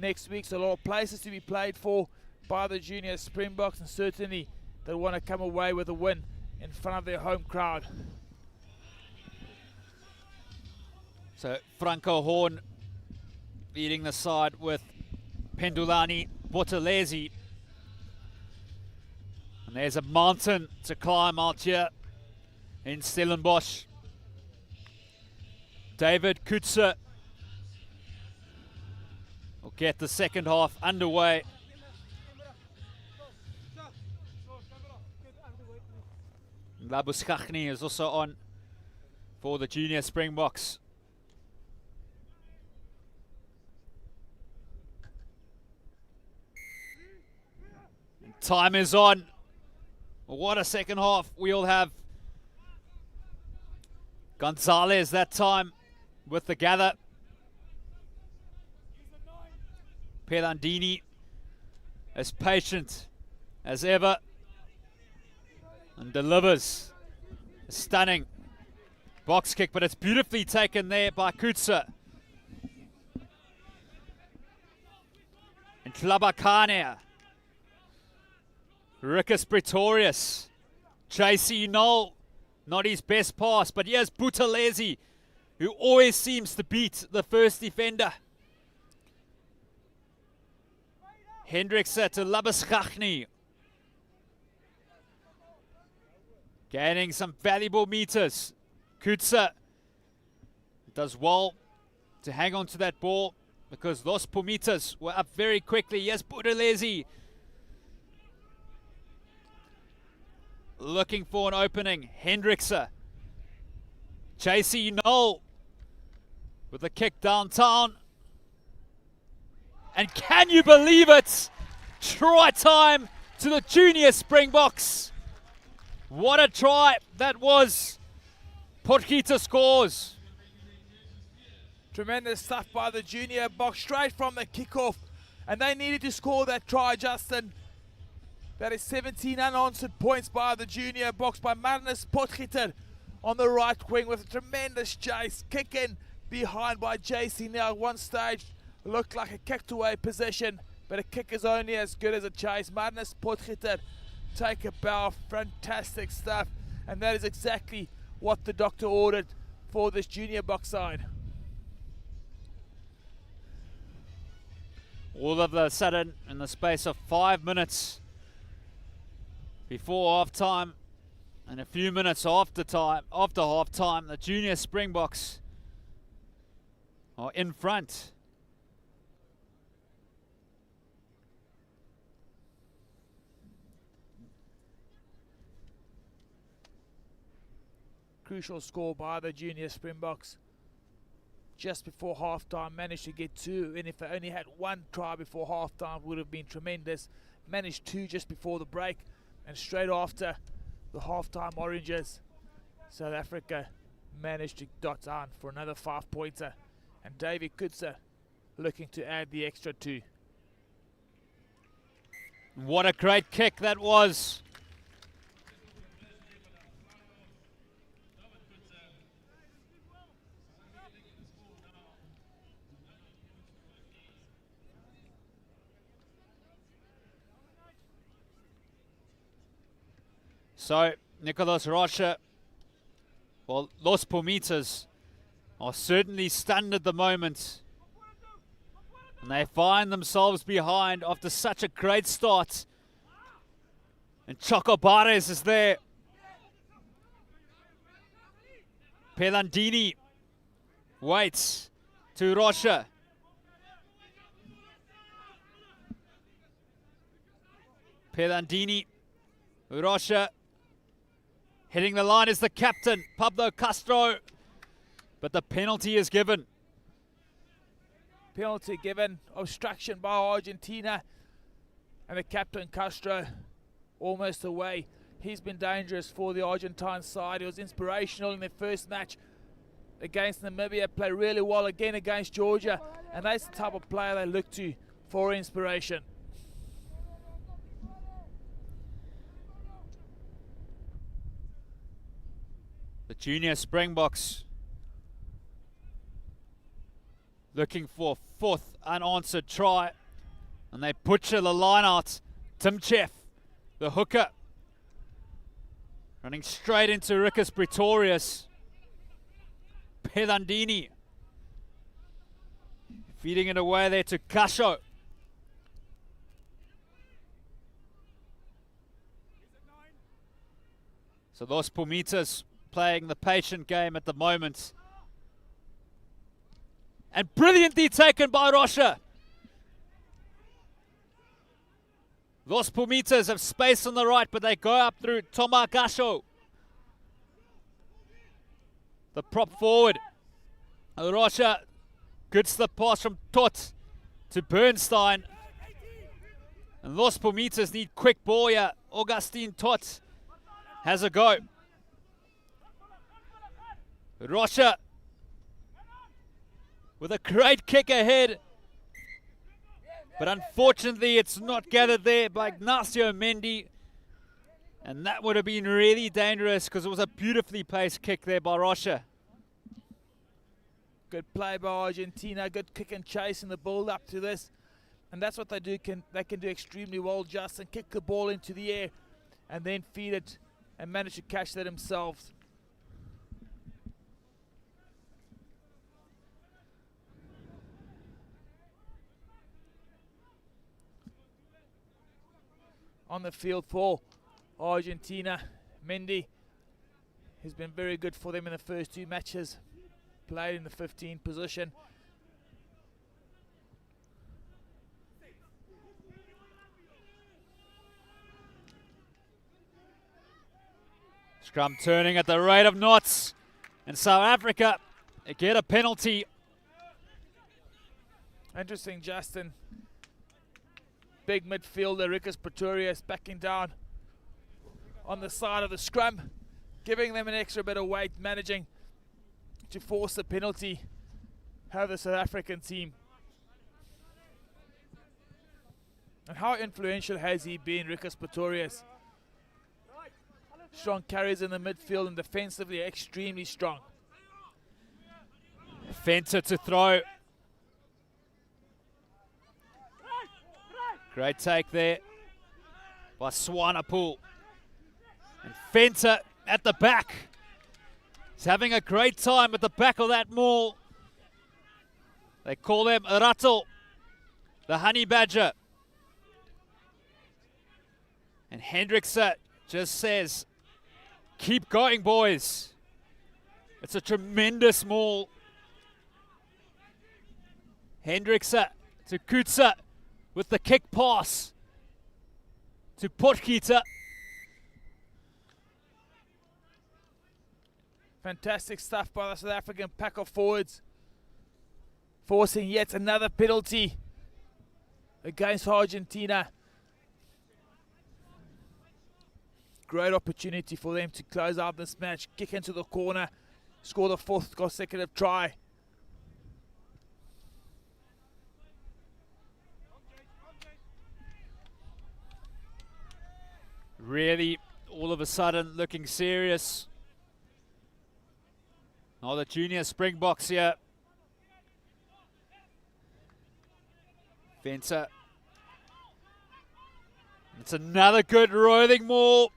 next week, so a lot of places to be played for by the Junior Springboks, and certainly they want to come away with a win in front of their home crowd. So Franco Horn leading the side with Pendulani Buthelezi. And there's a mountain to climb out here in Stellenbosch. David Kutzer will get the second half underway. Labuschachny is also on for the Junior Springboks. Time is on. What a second half we'll have. Gonzalez that time with the gather. Pelandini as patient as ever and delivers a stunning box kick, but it's beautifully taken there by Kutzer. And Tlabakane. Rikas Pretorius. JC Knoll, not his best pass, but here's Buthelezi, who always seems to beat the first defender. Hendrikse to Labuschachny. Gaining some valuable meters. Kutzer does well to hang on to that ball because Los Pumitas were up very quickly. Yes, Buthelezi looking for an opening. Hendrikse. JC Knoll with a kick downtown. And can you believe it? Try time to the Junior Springboks. What a try that was Potgieter scores. Tremendous stuff by the junior box straight from the kickoff. And they needed to score that try, Justin. That is 17 unanswered points by the junior box by Marinus Potgieter on the right wing with a tremendous chase. Kick in behind by JC now at one stage. Looked like a kicked away possession, but a kick is only as good as a chase. Marinus Potgieter take a bow. Fantastic stuff. And that is exactly what the doctor ordered for this junior box side. All of a sudden, in the space of 5 minutes before half time and a few minutes after half time, the junior Springboks are in front. Crucial score by the junior Springboks just before halftime. Managed to get two, and if they only had one try before halftime, would have been tremendous. Managed two just before the break, and straight after the halftime Oranges, South Africa managed to dot on for another 5-pointer, and David Kutzer looking to add the extra two. What a great kick that was. So, Nicholas Rocha, well, Los Pumitas are certainly stunned at the moment. And they find themselves behind after such a great start. And Choco Barres is there. Pelandini waits to Rocha. Pelandini, Rocha. Hitting the line is the captain, Pablo Castro. But the penalty is given. Penalty given, obstruction by Argentina, and the captain Castro almost away. He's been dangerous for the Argentine side. He was inspirational in their first match against Namibia, played really well again against Georgia, and that's the type of player they look to for inspiration. The junior Springboks looking for a fourth unanswered try, and they butcher the line out. Timchev, the hooker, running straight into Ricus Pretorius. Pelandini feeding it away there to Kasho. So Los Pumitas playing the patient game at the moment. And brilliantly taken by Rocha. Los Pumitas have space on the right, but they go up through Toma Kasho. The prop forward. Rocha gets the pass from Tot to Bernstein. And Los Pumitas need quick ball here. Augustine Tot has a go. Rocha with a great kick ahead. But unfortunately it's not gathered there by Ignacio Mendy. And that would have been really dangerous because it was a beautifully placed kick there by Rocha. Good play by Argentina, good kick and chase in the build up to this. And that's what they do. They can do extremely well, Justin. Kick the ball into the air and then feed it and manage to catch that themselves. On the field for Argentina, Mendy has been very good for them in the first two matches. Played in the 15 position. Scrum turning at the rate of knots. And South Africa get a penalty. Interesting, Justin. Big midfielder Ricus Pretorius backing down on the side of the scrum. giving them an extra bit of weight, managing to force the penalty. Have the South African team. And how influential has he been, Rikus Pretorius? Strong carries in the midfield and defensively extremely strong. Venter to throw. Great take there by Swanepoel. And Venter at the back. He's having a great time at the back of that maul. They call him Rattle, the honey badger. And Hendrickse just says, keep going, boys. It's a tremendous maul. Hendrickse to Kutsa with the kick pass to Potgieter. Fantastic stuff by the South African pack of forwards, forcing yet another penalty against Argentina. Great opportunity for them to close out this match, kick into the corner, score the 4th consecutive try. Really, all of a sudden, looking serious. Now the junior Springboks here. Venter. It's another good rolling maul.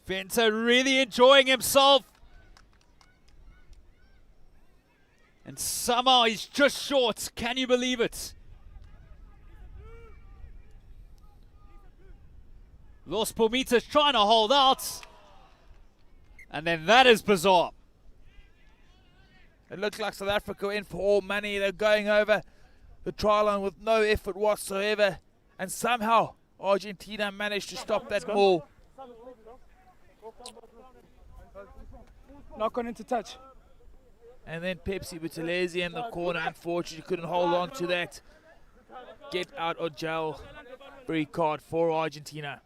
Venter really enjoying himself. And somehow he's just short. Can you believe it? Los Pumitas trying to hold out. And then that is bizarre. It looks like South Africa in for all money. They're going over the try line with no effort whatsoever. And somehow Argentina managed to stop that ball. Not gone into touch. And then Pepsi Buthelezi in the corner, unfortunately couldn't hold on to that. Get out of jail free card for Argentina.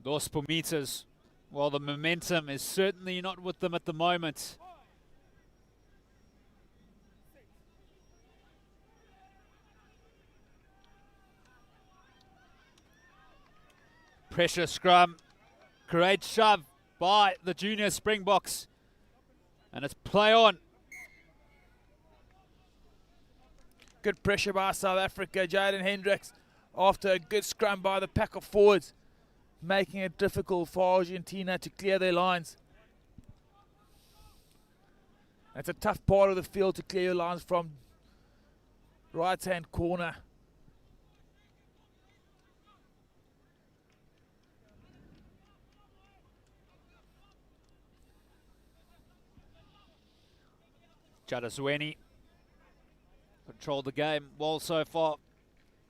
Los Pumitas, well, the momentum is certainly not with them at the moment. Pressure scrum, great shove by the junior Springboks, and it's play on. Good pressure by South Africa. Jaden Hendricks, after a good scrum by the pack of forwards, making it difficult for Argentina to clear their lines. It's a tough part of the field to clear your lines from. Right-hand corner. Jadazweni controlled the game well so far.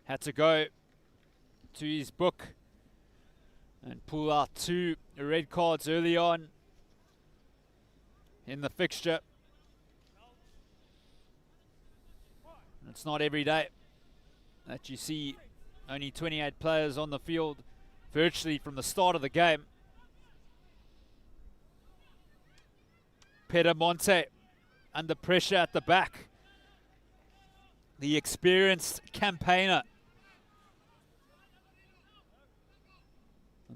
Had to go to his book and pull out 2 red cards early on in the fixture. It's not every day that you see only 28 players on the field virtually from the start of the game. Pedemonte under pressure at the back. The experienced campaigner.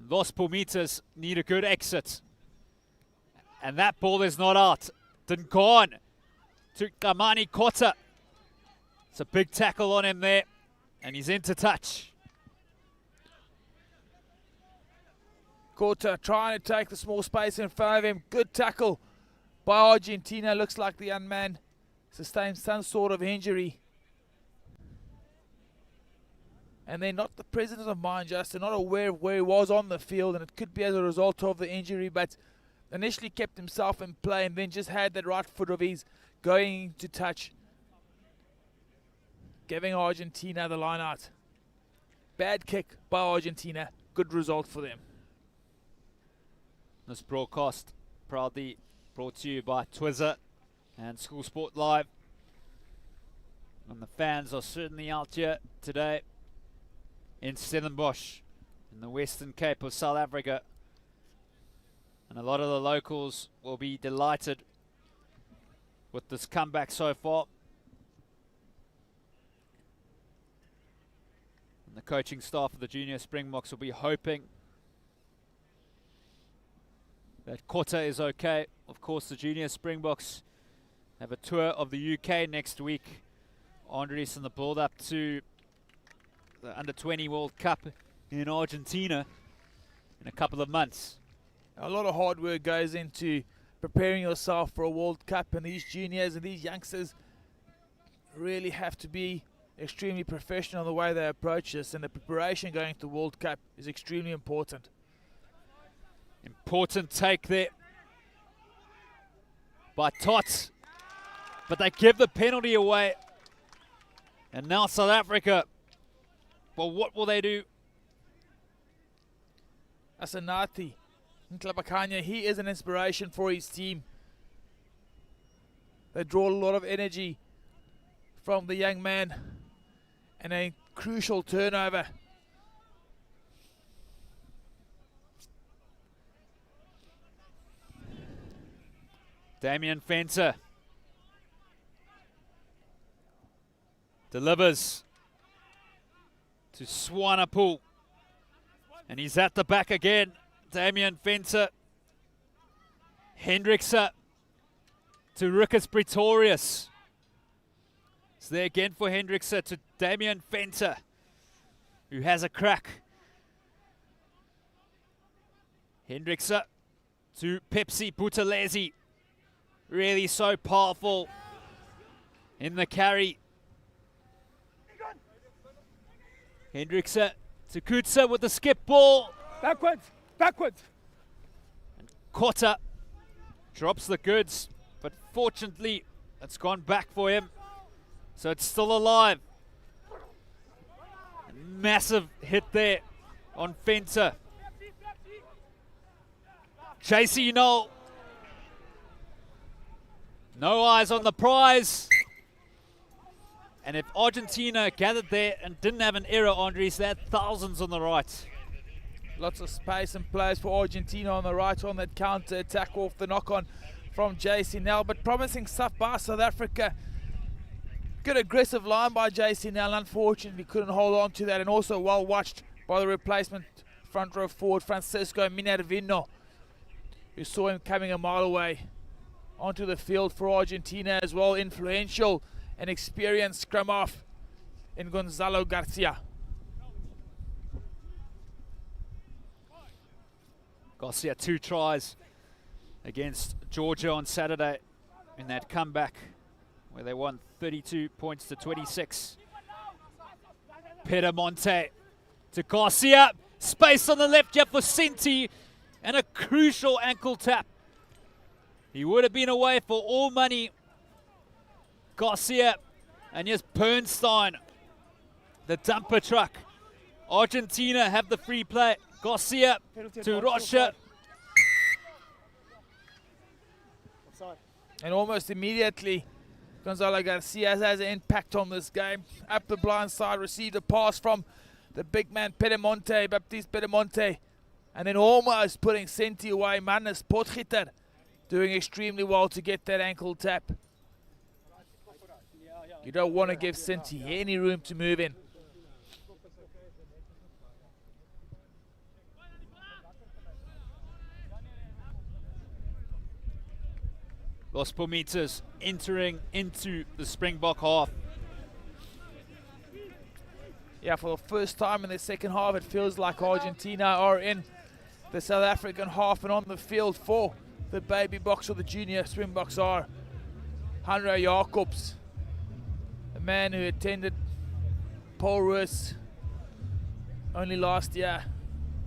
Los Pumitas need a good exit. And that ball is not out. Dingaan to Kamani Kota. It's a big tackle on him there. And he's into touch. Kota trying to take the small space in front of him. Good tackle by Argentina. Looks like the young man sustained some sort of injury. And they're not the presence of mind, Justin, not aware of where he was on the field, and it could be as a result of the injury, but initially kept himself in play and then just had that right foot of his going to touch, giving Argentina the line out. Bad kick by Argentina, good result for them. This broadcast proudly brought to you by Twizzler and School Sport Live. And the fans are certainly out here today in Stellenbosch, in the Western Cape of South Africa. And a lot of the locals will be delighted with this comeback so far. And the coaching staff of the Junior Springboks will be hoping that Kota is okay. Of course, the Junior Springboks have a tour of the UK next week. Andres, in the build-up to the Under-20 World Cup in Argentina in a couple of months. A lot of hard work goes into preparing yourself for a World Cup, and these juniors and these youngsters really have to be extremely professional in the way they approach this, and the preparation going to the World Cup is extremely important. Important take there by Tots, but they give the penalty away. And now South Africa, well, what will they do? Asenati Ntlabakanya, he is an inspiration for his team. They draw a lot of energy from the young man, and a crucial turnover. Damian Fenter delivers to Swanepoel, and he's at the back again. Damian Fenter. Hendrickse to Ricus Pretorius. It's there again for Hendrickse to Damian Fenter, who has a crack. Hendrickse to Pepsi Buthelezi. Really so powerful in the carry. Hendrickse to Kutsa with the skip ball. Backwards, backwards. Kota drops the goods, but fortunately it's gone back for him, so it's still alive. A massive hit there on Fenter. JC Null. No eyes on the prize. And if Argentina gathered there and didn't have an error, Andres, they had thousands on the right. Lots of space and plays for Argentina on the right on that counter attack off the knock on from JC Nell, but promising stuff by South Africa. Good aggressive line by JC Nell, unfortunately couldn't hold on to that, and also well watched by the replacement front row forward Francisco Minervino, who saw him coming a mile away onto the field for Argentina as well. Influential and experienced scrum off in Gonzalo Garcia. Garcia 2 tries against Georgia on Saturday in that comeback where they won 32 points to 26. Pedemonte to Garcia. Space on the left here for Senti, and a crucial ankle tap. He would have been away for all money. Garcia, and yes, Bernstein, the dumper truck. Argentina have the free play. Garcia to Rocha. Offside. And almost immediately, Gonzalo Garcia has an impact on this game. Up the blind side, received a pass from the big man Pedemonte, Baptiste Pedemonte. And then almost putting Senti away. Mannes Potgieter doing extremely well to get that ankle tap. You don't want to give Senti any room to move in. Los Pumitas entering into the Springbok half. Yeah, for the first time in the second half, it feels like Argentina are in the South African half and on the field for the baby box or the junior Springboks are Hanro Jacobs, a man who attended Polrus only last year.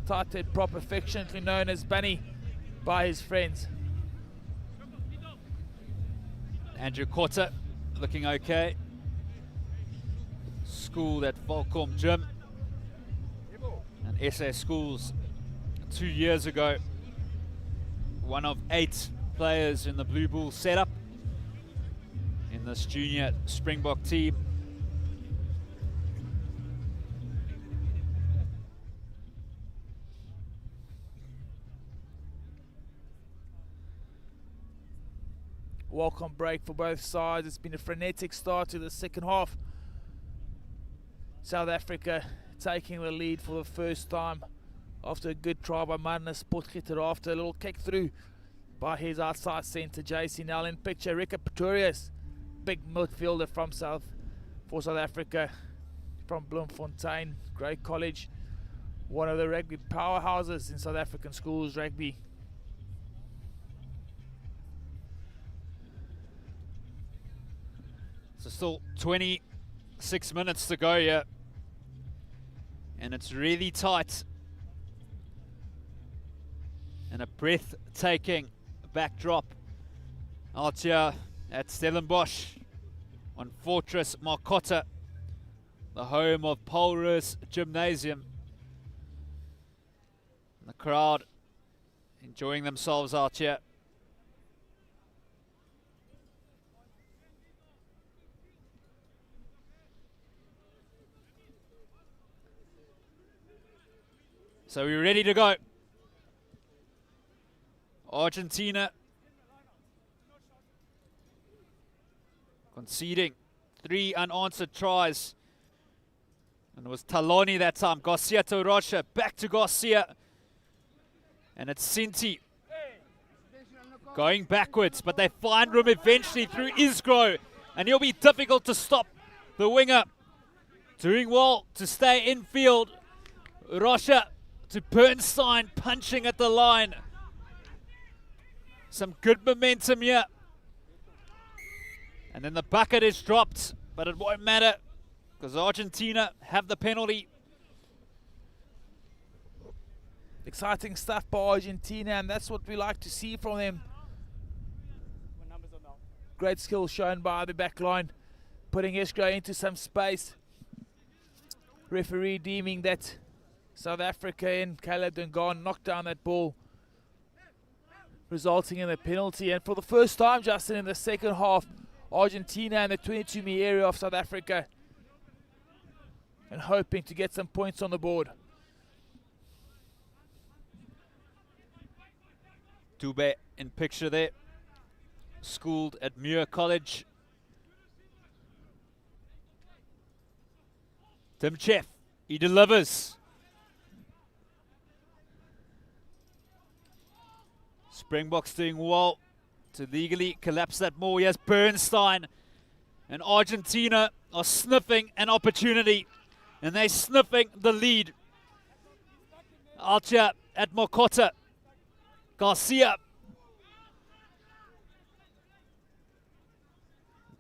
Tight prop, affectionately known as Bunny by his friends. Andrew Kota looking okay. Schooled at Volcom Gym and SA Schools 2 years ago. One of 8 players in the Blue Bull setup in this junior Springbok team. welcome break for both sides. It's been a frenetic start to the second half. South Africa taking the lead for the first time after a good try by Marnus Potgieter, after a little kick through by his outside centre JC Nel. In picture, Rikke Pretorius, big midfielder from South Africa, from Bloemfontein, great college, one of the rugby powerhouses in South African schools rugby. So still 26 minutes to go here, and it's really tight. And a breathtaking backdrop out here at Stellenbosch on Fortress Marcotta, the home of Polrus Gymnasium. And the crowd enjoying themselves out here. So we're ready to go. Argentina conceding 3 unanswered tries. And it was Taloni that time. Garcia to Rocha, back to Garcia. And it's Sinti going backwards, but they find room eventually through Isgro. And he'll be difficult to stop. The winger doing well to stay in field. Rocha to Bernstein, punching at the line. Some good momentum here. And then the bucket is dropped, but it won't matter because Argentina have the penalty. Exciting stuff by Argentina, and that's what we like to see from them. Great skill shown by the back line, putting Isgro into some space. Referee deeming that South Africa and Caleb Dungan knocked down that ball, resulting in a penalty. And for the first time, Justin, in the second half, Argentina in the 22-meter area of South Africa, and hoping to get some points on the board. Dube in picture there, schooled at Muir College. Timchev, he delivers. Springboks doing well to legally collapse that more. Here's Bernstein, and Argentina are sniffing an opportunity, and they're sniffing the lead. Out here at Marcotta, Garcia.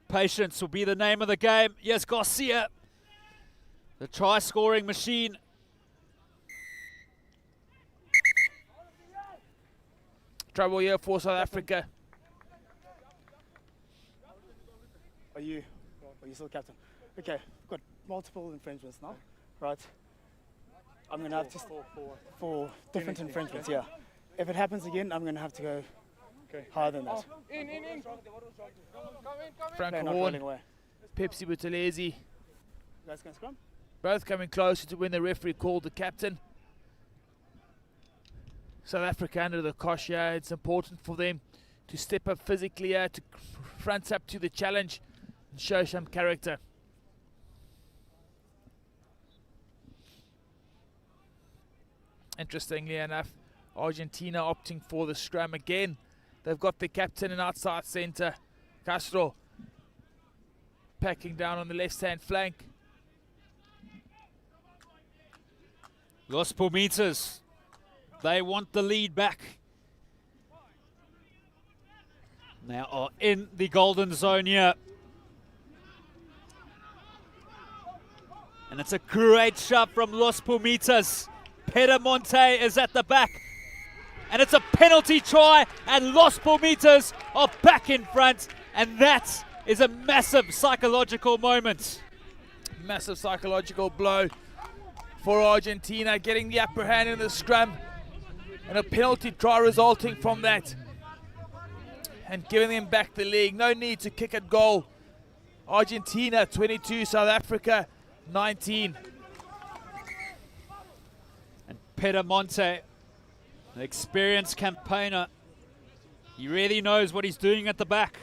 Patience will be the name of the game. Yes, Garcia, the try-scoring machine. Trouble here for South Africa. Are you still captain? Okay, we've got multiple infringements now, right? I'm going to have to for different infringements, yeah. If it happens again, I'm going to have to go higher than that. Franco Not Horn, running away. Pepsi Buthelezi, You guys going to scrum? both coming closer to when the referee called the captain. South Africa under the cosh here. It's important for them to step up physically here, to front up to the challenge and show some character. Interestingly enough, Argentina opting for the scrum again. They've got the captain and outside centre, Castro, packing down on the left-hand flank. Los Pumitas, they want the lead back. They are in the golden zone here. And it's a great shot from Los Pumitas. Pedemonte is at the back. And it's a penalty try, and Los Pumitas are back in front. And that is a massive psychological moment. Massive psychological blow for Argentina, getting the upper hand in the scrum, and a penalty try resulting from that, and giving them back the league. No need to kick at goal. Argentina 22, South Africa 19. And Pedemonte, an experienced campaigner, he really knows what he's doing at the back.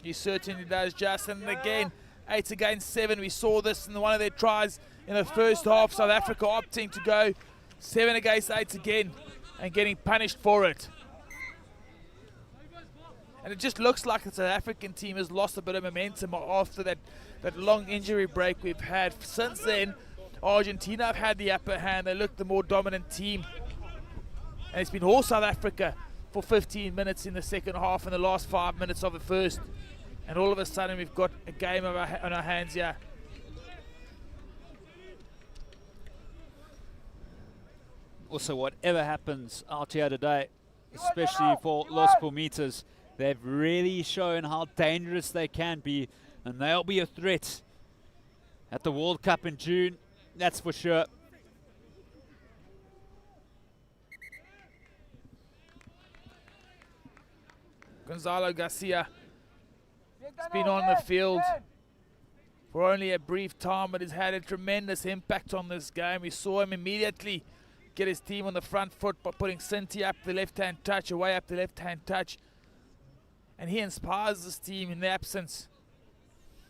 He certainly does, Justin. And again, 8 against 7. We saw this in one of their tries in the first half. South Africa opting to go 7 against 8 again and getting punished for it. And it just looks like the South African team has lost a bit of momentum after that long injury break we've had. Since then, Argentina have had the upper hand. They look the more dominant team. And it's been all South Africa for 15 minutes in the second half and the last 5 minutes of the first. And all of a sudden we've got a game on our hands here. Also, whatever happens out here today, especially for Los Pumitas, they've really shown how dangerous they can be, and they'll be a threat at the World Cup in June, that's for sure. Gonzalo Garcia has been on the field for only a brief time, but has had a tremendous impact on this game. We saw him immediately get his team on the front foot by putting Cinti up the left-hand touch, away up the left-hand touch. And he inspires this team in the absence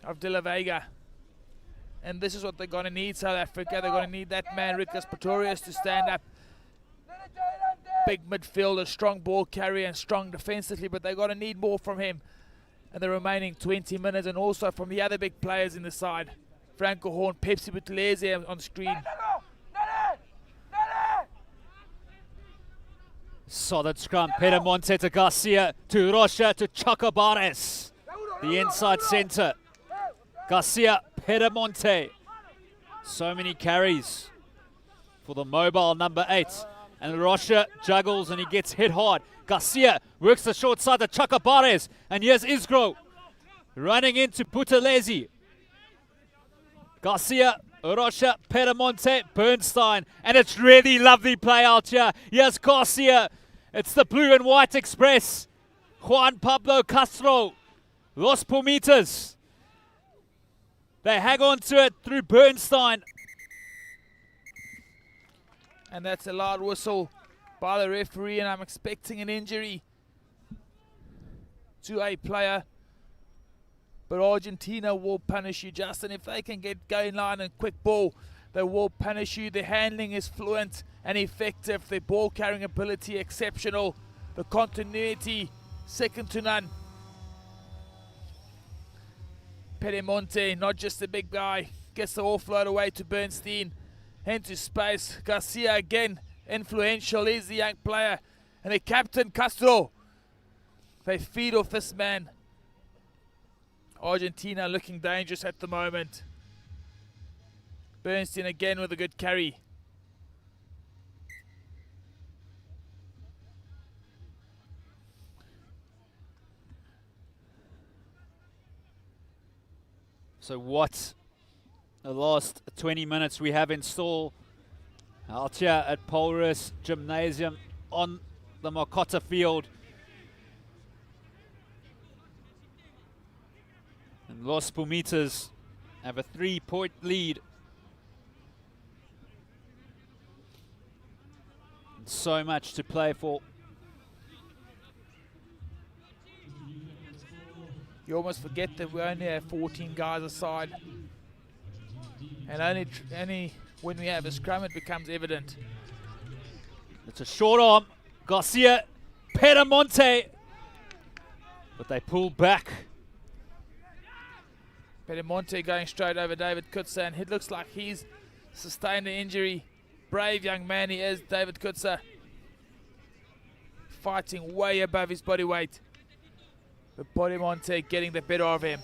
of De La Vega. And this is what they're going to need, South Africa. They're going to need that man, Ricus Pretorius, to stand up. Big midfielder, strong ball carrier and strong defensively, but they're going to need more from him in the remaining 20 minutes, and also from the other big players in the side. Franco Horn, Pepsi Buthelezi on screen. Solid scrum. Pedemonte to Garcia, to Rocha, to Chocobares. The inside centre. Garcia, Pedemonte. So many carries for the mobile number 8. And Rocha juggles and he gets hit hard. Garcia works the short side to Chocobares. And here's Isgro running into Buthelezi. Garcia, Rocha, Pedemonte, Bernstein, and it's really lovely play out here. Here's Garcia. It's the blue and white express. Juan Pablo Castro, Los Pumitas. They hang on to it through Bernstein. And that's a loud whistle by the referee, and I'm expecting an injury to a player. But Argentina will punish you, Justin. If they can get going line and quick ball, they will punish you. Their handling is fluent and effective. Their ball carrying ability exceptional. The continuity second to none. Pedemonte, not just a big guy, gets the offload away to Bernstein. Into space. Garcia again, influential. He's the young player. And the captain, Castro. They feed off this man. Argentina looking dangerous at the moment. Bernstein again with a good carry. So what the last 20 minutes we have in store out here at Polris Gymnasium on the Makota field. And Los Pumitas have a 3-point lead. And so much to play for. You almost forget that we only have 14 guys aside. And only when we have a scrum it becomes evident. It's a short arm. Garcia, Pedemonte. But they pull back. Pedemonte going straight over David Kutzer, and it looks like he's sustained an injury. Brave young man he is, David Kutzer. Fighting way above his body weight. But Pedemonte getting the better of him.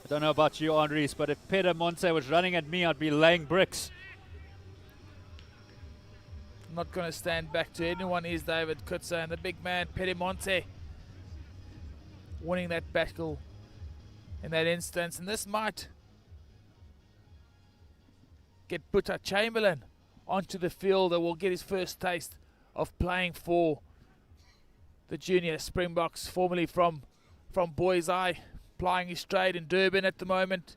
I don't know about you, Andres, but if Pedemonte was running at me, I'd be laying bricks. Not going to stand back to anyone is David Kutzer, and the big man Pedemonte winning that battle in that instance. And this might get Buta Chamberlain onto the field, that will get his first taste of playing for the junior Springboks, formerly from Boys Eye, plying his trade in Durban at the moment,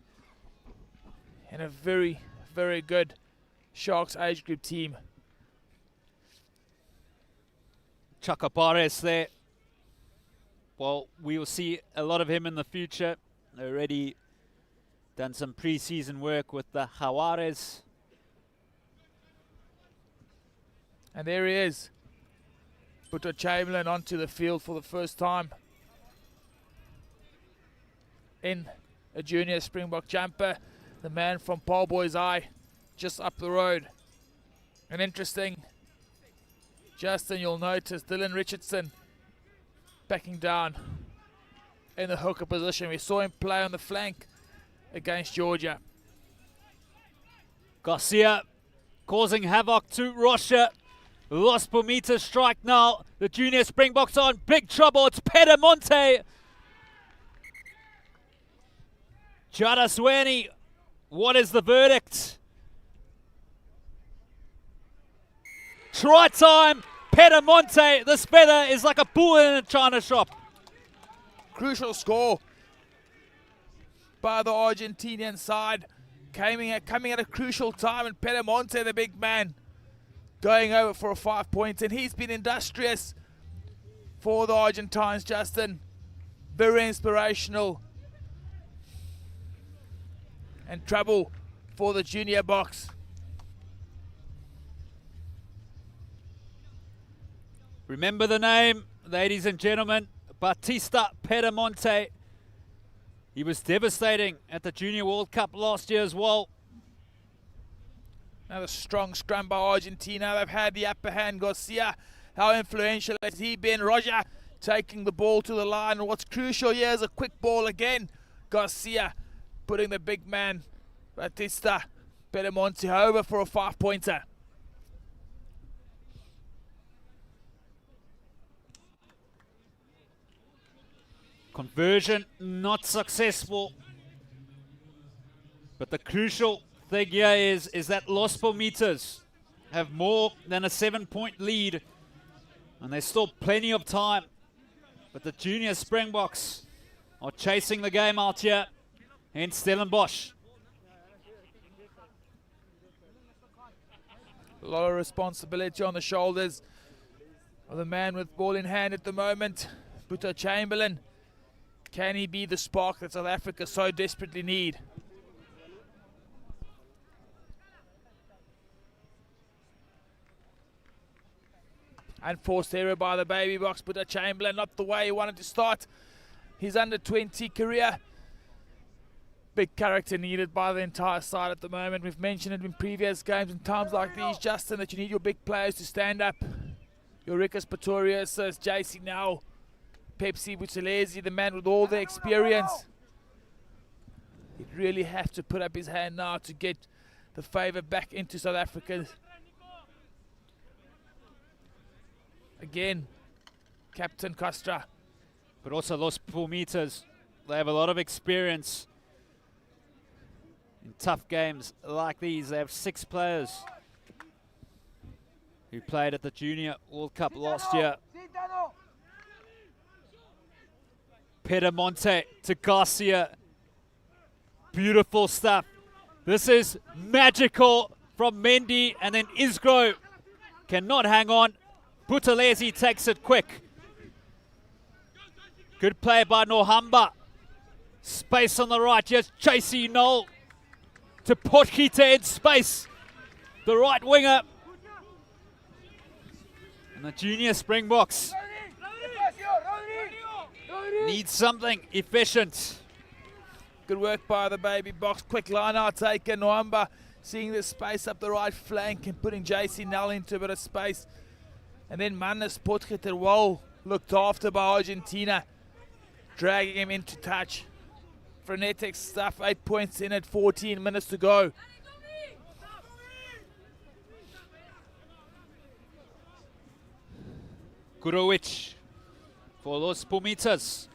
and a very, very good Sharks age group team. Chakapares there. Well, we will see a lot of him in the future. Already done some pre-season work with the Jaguares. And there he is. Buta Chamberlain onto the field for the first time in a junior Springbok jumper. The man from Paul Boy's Eye, just up the road. And interesting, Justin, you'll notice Dylan Richardson backing down in the hooker position. We saw him play on the flank against Georgia. Garcia causing havoc to Rocha. Los Pumitas strike now. The junior Springboks are in big trouble. It's Pedemonte. Jadaswani, what is the verdict? Try time. Pedemonte, this feather is like a bull in a china shop. Crucial score by the Argentinian side. Coming at a crucial time, and Pedemonte, the big man, going over for a 5 points, and he's been industrious for the Argentines, Justin. Very inspirational. And trouble for the junior box. Remember the name, ladies and gentlemen, Batista Pedemonte. He was devastating at the Junior World Cup last year as well. Another strong scrum by Argentina. They've had the upper hand. Garcia, how influential has he been? Roger taking the ball to the line. And what's crucial here is a quick ball again. Garcia putting the big man, Batista Pedemonte, over for a 5-pointer. Conversion not successful. But the crucial thing here is that Los Pumitas have more than a 7-point lead. And there's still plenty of time. But the junior Springboks are chasing the game out here. And Stellenbosch. A lot of responsibility on the shoulders of the man with ball in hand at the moment, Buta Chamberlain. Can he be the spark that South Africa so desperately need? Unforced error by the baby box, Buta Chamberlain, not the way he wanted to start his under-20 career. Big character needed by the entire side at the moment. We've mentioned it in previous games in times like these, Justin, that you need your big players to stand up. Your Rickus Pretorius, JC now, Pepsi Buthelezi, the man with all the experience. He'd really have to put up his hand now to get the favour back into South Africa. Again, Captain Costra. But also Los Pumitas, they have a lot of experience in tough games like these. They have 6 players who played at the Junior World Cup last year. Pedemonte to Garcia. Beautiful stuff. This is magical from Mendy, and then Isgro cannot hang on. Buthelezi takes it quick. Good play by Nohamba. Space on the right. Here's Chasey Knoll to Potgieter in space. The right winger. And the junior Springboks need something efficient. Good work by the baby box. Quick line out taken. Nohamba seeing the space up the right flank and putting JC Null into a bit of space. And then Mannes Potgieter, well looked after by Argentina, dragging him into touch. Frenetic stuff, 8 points in at 14 minutes to go. Gurovic for Los Pumitas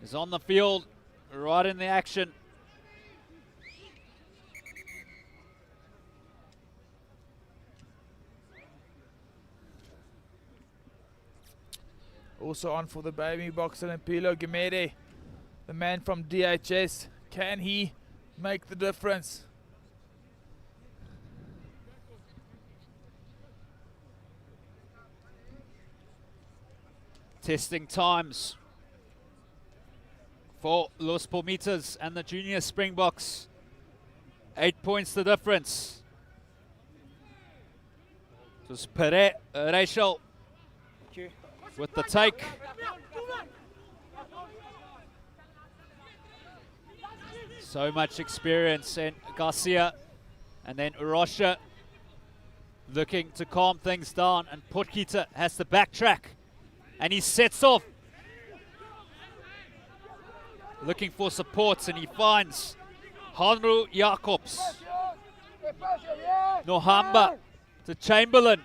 is on the field, right in the action. Also on for the baby box, Pilo Gemede, the man from DHS. Can he make the difference? Testing times for Los Palmitas and the Junior Springboks. 8 points the difference. It was Rachel with the take. So much experience in Garcia, and then Urosha looking to calm things down, and Potgieter has to backtrack, and he sets off looking for supports, and he finds Hanru Jacobs. Nohamba to Chamberlain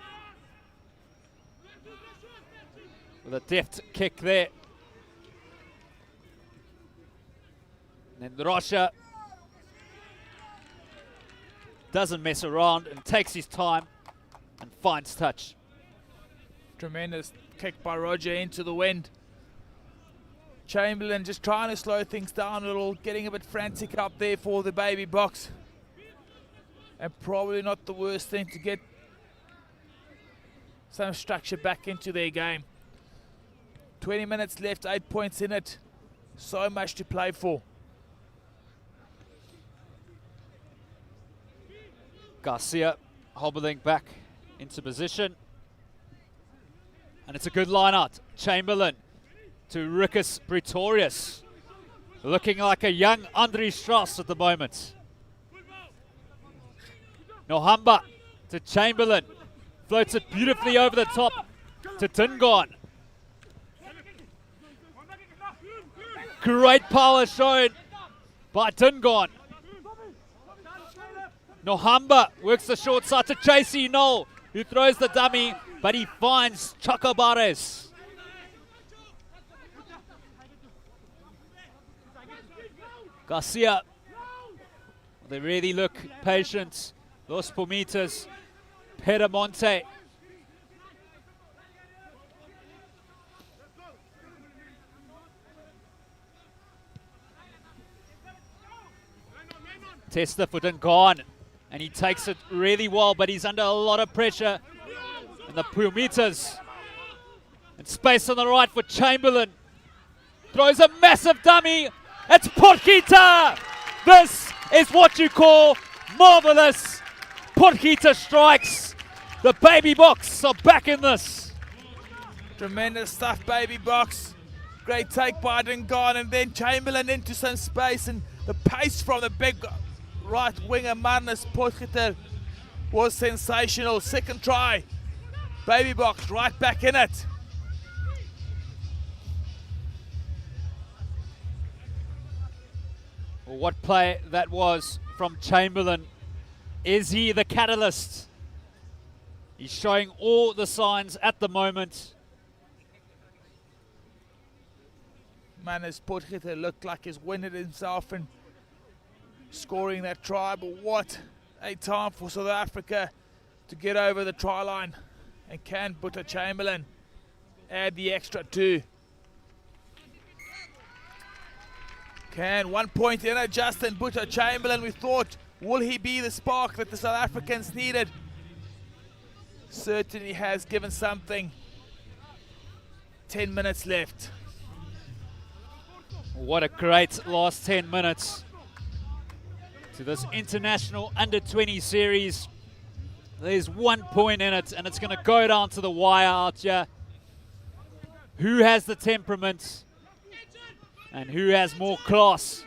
with a deft kick there. And then Rocha doesn't mess around and takes his time and finds touch. Tremendous kick by Roger into the wind. Chamberlain just trying to slow things down a little, getting a bit frantic up there for the baby box. And probably not the worst thing to get some structure back into their game. 20 minutes left, 8 points in it. So much to play for. Garcia hobbling back into position. And it's a good line out. Chamberlain to Rickus Pretorius. Looking like a young Andre Strauss at the moment. Nohamba to Chamberlain. Floats it beautifully over the top to Tingon. Great power shown by Tingon. Nohamba works the short side to Tracy Knoll, who throws the dummy, but he finds Chocobares. Garcia, they really look patient. Los Palmitas, Pedemonte. Tester for Dingaan, and he takes it really well, but he's under a lot of pressure. And the Palmitas, and space on the right for Chamberlain. Throws a massive dummy. It's Potgieter! This is what you call marvelous. Potgieter strikes. The baby box are back in this. Tremendous stuff, baby box. Great take by Dingaan, and then Chamberlain into some space, and the pace from the big right winger Marnus Potgieter was sensational. Second try. Baby box right back in it. Well, what play that was from Chamberlain. Is he the catalyst? He's showing all the signs at the moment. Marnus Potgieter looked like he's winning himself and scoring that try, but what a time for South Africa to get over the try line. And can Boeta Chamberlain add the extra 2? Can 1 point in it, Justin Boeta Chamberlain. We thought, will he be the spark that the South Africans needed? Certainly has given something. 10 minutes left. What a great last 10 minutes to this international under-20 series. There's 1 point in it, and it's going to go down to the wire out here. Who has the temperament and who has more class?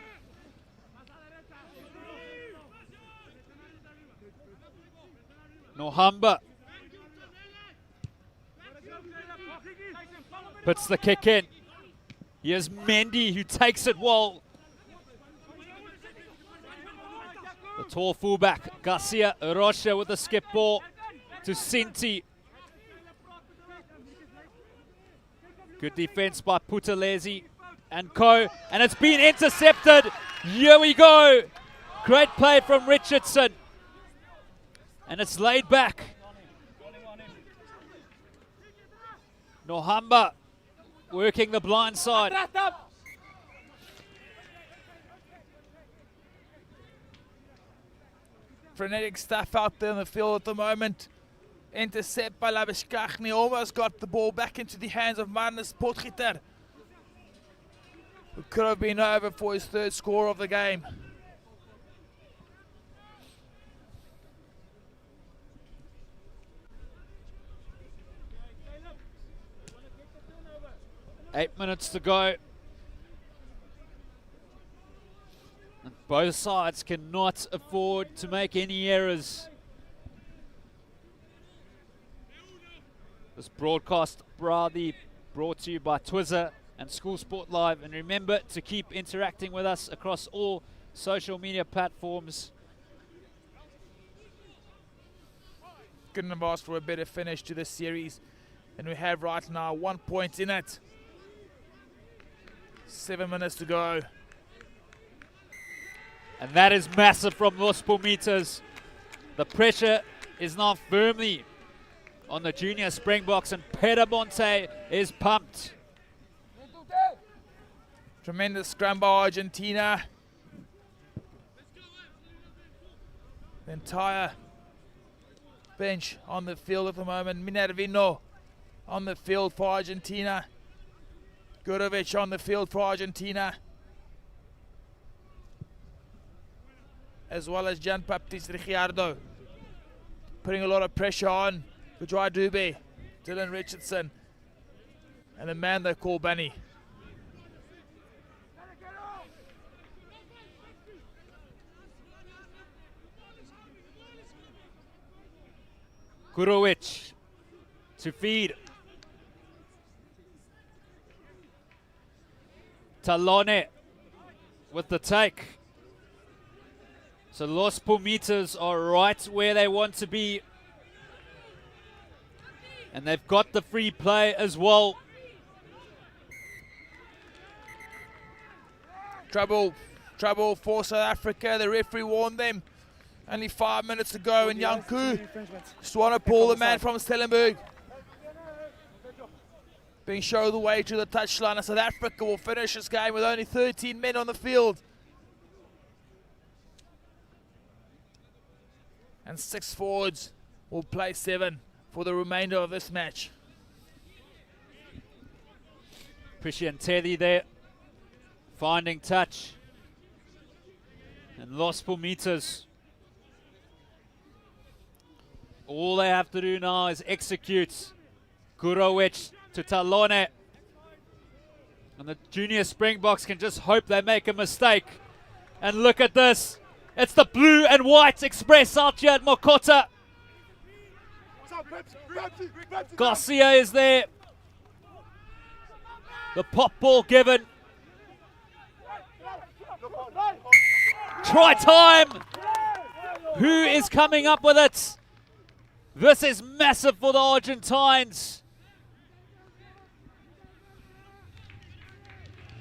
Nohamba puts the kick in. Here's Mendy, who takes it well. The tall fullback, Garcia Rocha, with the skip ball to Sinti. Good defense by Putelezi and co. And it's been intercepted. Here we go. Great play from Richardson. And it's laid back. Nohamba working the blind side. Frenetic stuff out there in the field at the moment. Intercept by Labuschagne, almost got the ball back into the hands of Marnus Potgieter. It could have been over for his third score of the game. Eight minutes to go. And both sides cannot afford to make any errors. This broadcast proudly brought to you by Twizzler and School Sport Live. And remember to keep interacting with us across all social media platforms. Couldn't have asked for a better finish to this series. And we have right now 1 point in it. 7 minutes to go. And that is massive from Los Pumitas. The pressure is now firmly on the junior Springboks, and Pedemonte is pumped. Tremendous scrum by Argentina. The entire bench on the field at the moment. Minervino on the field for Argentina. Gurovic on the field for Argentina. As well as Jean-Baptiste Ricciardo. Putting a lot of pressure on Vijay Dubé, Dylan Richardson, and the man they call Benny. Gurovic to feed. Talone with the take. So Los Pumitas are right where they want to be. And they've got the free play as well. Trouble for South Africa. The referee warned them. Only 5 minutes to go, and Janku Swanepoel, the man from Stellenbosch, being shown the way to the touchline. And South Africa will finish this game with only 13 men on the field. And 6 forwards will play 7 for the remainder of this match. Christian Teddy there, finding touch. And Los Pumitas, all they have to do now is execute. Gurovic to Talone. And the junior Springboks can just hope they make a mistake. And look at this. It's the blue and white express out here at Mokota. Garcia is there. The pop ball given. Try time. Who is coming up with it? This is massive for the Argentines.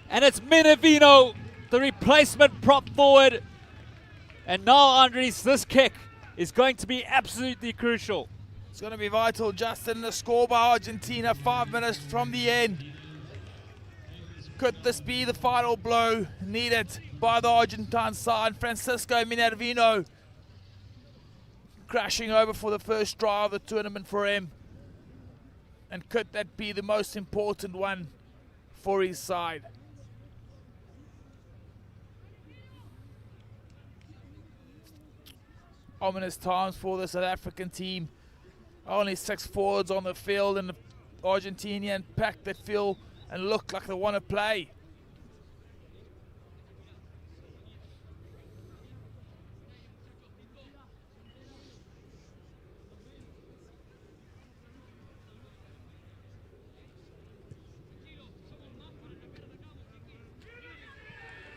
And it's Minervino, the replacement prop forward. And now, Andres, this kick is going to be absolutely crucial. It's going to be vital, Justin. The score by Argentina 5 minutes from the end. Could this be the final blow needed by the Argentine side? Francisco Minervino crashing over for the first try of the tournament for him. And could that be the most important one for his side? Ominous times for the South African team. Only 6 forwards on the field, and the Argentinian pack that feel and look like they want to play.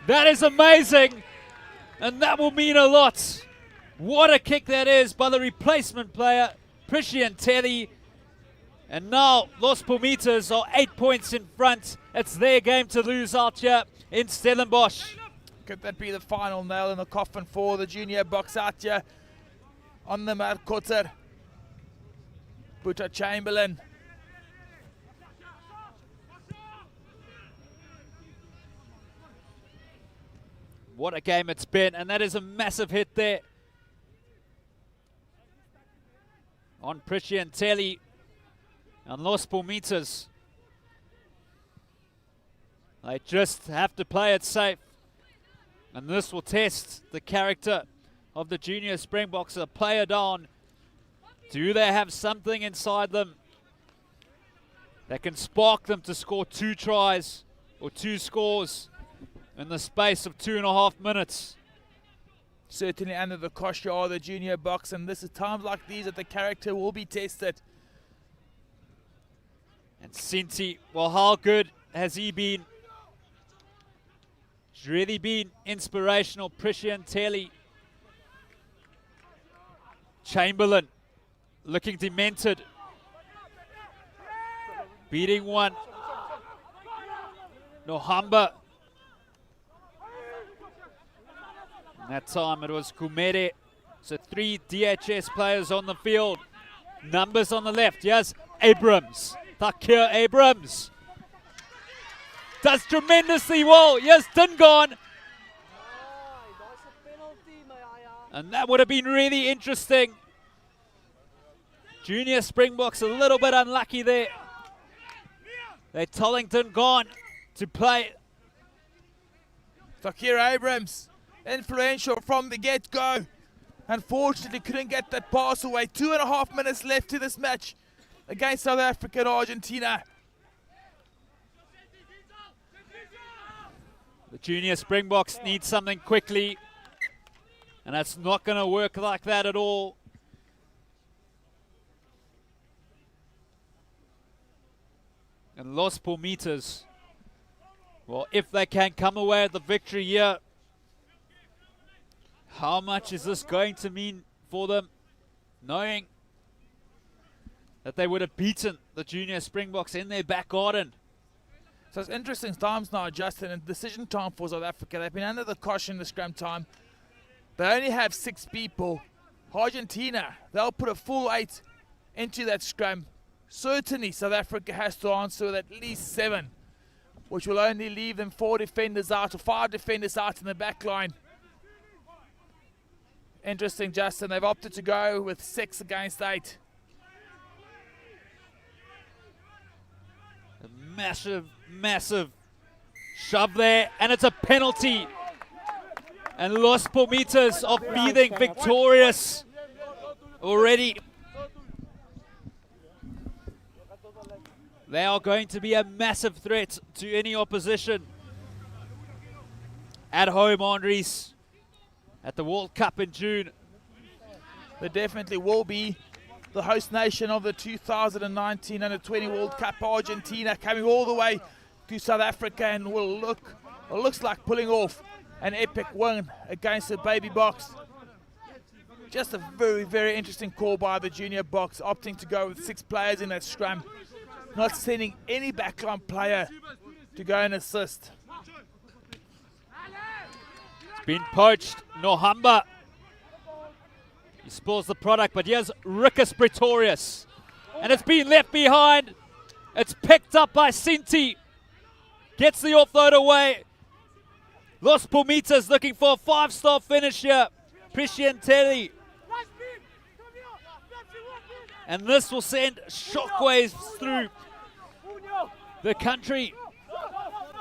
That is amazing, and that will mean a lot. What a kick that is by the replacement player, Christian Teddy. And now Los Pumitas are 8 points in front. It's their game to lose out here in Stellenbosch. Could that be the final nail in the coffin for the junior box out here on the Markotter? Boeta Chamberlain. What a game it's been, and that is a massive hit there. on Priscian Telly and Los Pumitas. They just have to play it safe. And this will test the character of the junior Springboks. A player down. Do they have something inside them that can spark them to score 2 tries or 2 scores in the space of 2.5 minutes? Certainly under the cosh are the junior Boks, and this is times like these that the character will be tested. And Sinti, well, how good has he been? He's really been inspirational. Priscian Telly. Chamberlain looking demented. Beating one. Nohamba. And that time it was Kumere. So 3 DHS players on the field. Numbers on the left. Yes, Abrams. Takir Abrams. Does tremendously well. Yes, Dingaan. And that would have been really interesting. Junior Springboks a little bit unlucky there. They're telling Dingaan to play. Takir Abrams, influential from the get-go. Unfortunately, couldn't get that pass away. 2.5 minutes left to this match against South Africa and Argentina. The junior Springboks need something quickly. And that's not going to work like that at all. And Los Pumitas, well, if they can come away with the victory here, how much is this going to mean for them, knowing that they would have beaten the junior Springboks in their back garden? So it's interesting times now, Justin, and decision time for South Africa. They've been under the cosh in the scrum time. They only have 6 people. Argentina, they'll put a full 8 into that scrum. Certainly South Africa has to answer with at least 7, which will only leave them 4 defenders out or 5 defenders out in the back line. Interesting, Justin. They've opted to go with 6 against 8. A massive, massive shove there, and it's a penalty. And Los Pumitas are feeling victorious already. They are going to be a massive threat to any opposition at home, Andries, at the World Cup in June. They definitely will be the host nation of the 2019 Under-20 World Cup. Argentina coming all the way to South Africa and looks like pulling off an epic win against the Baby Boks. Just a very, very interesting call by the junior Boks, opting to go with 6 players in that scrum, not sending any backline player to go and assist. It's been poached. Nohamba. He spoils the product, but here's Rickus Pretorius. And it's been left behind. It's picked up by Sinti. Gets the offload away. Los Pumitas looking for a 5-star finish here. Priscian Telly. And this will send shockwaves through the country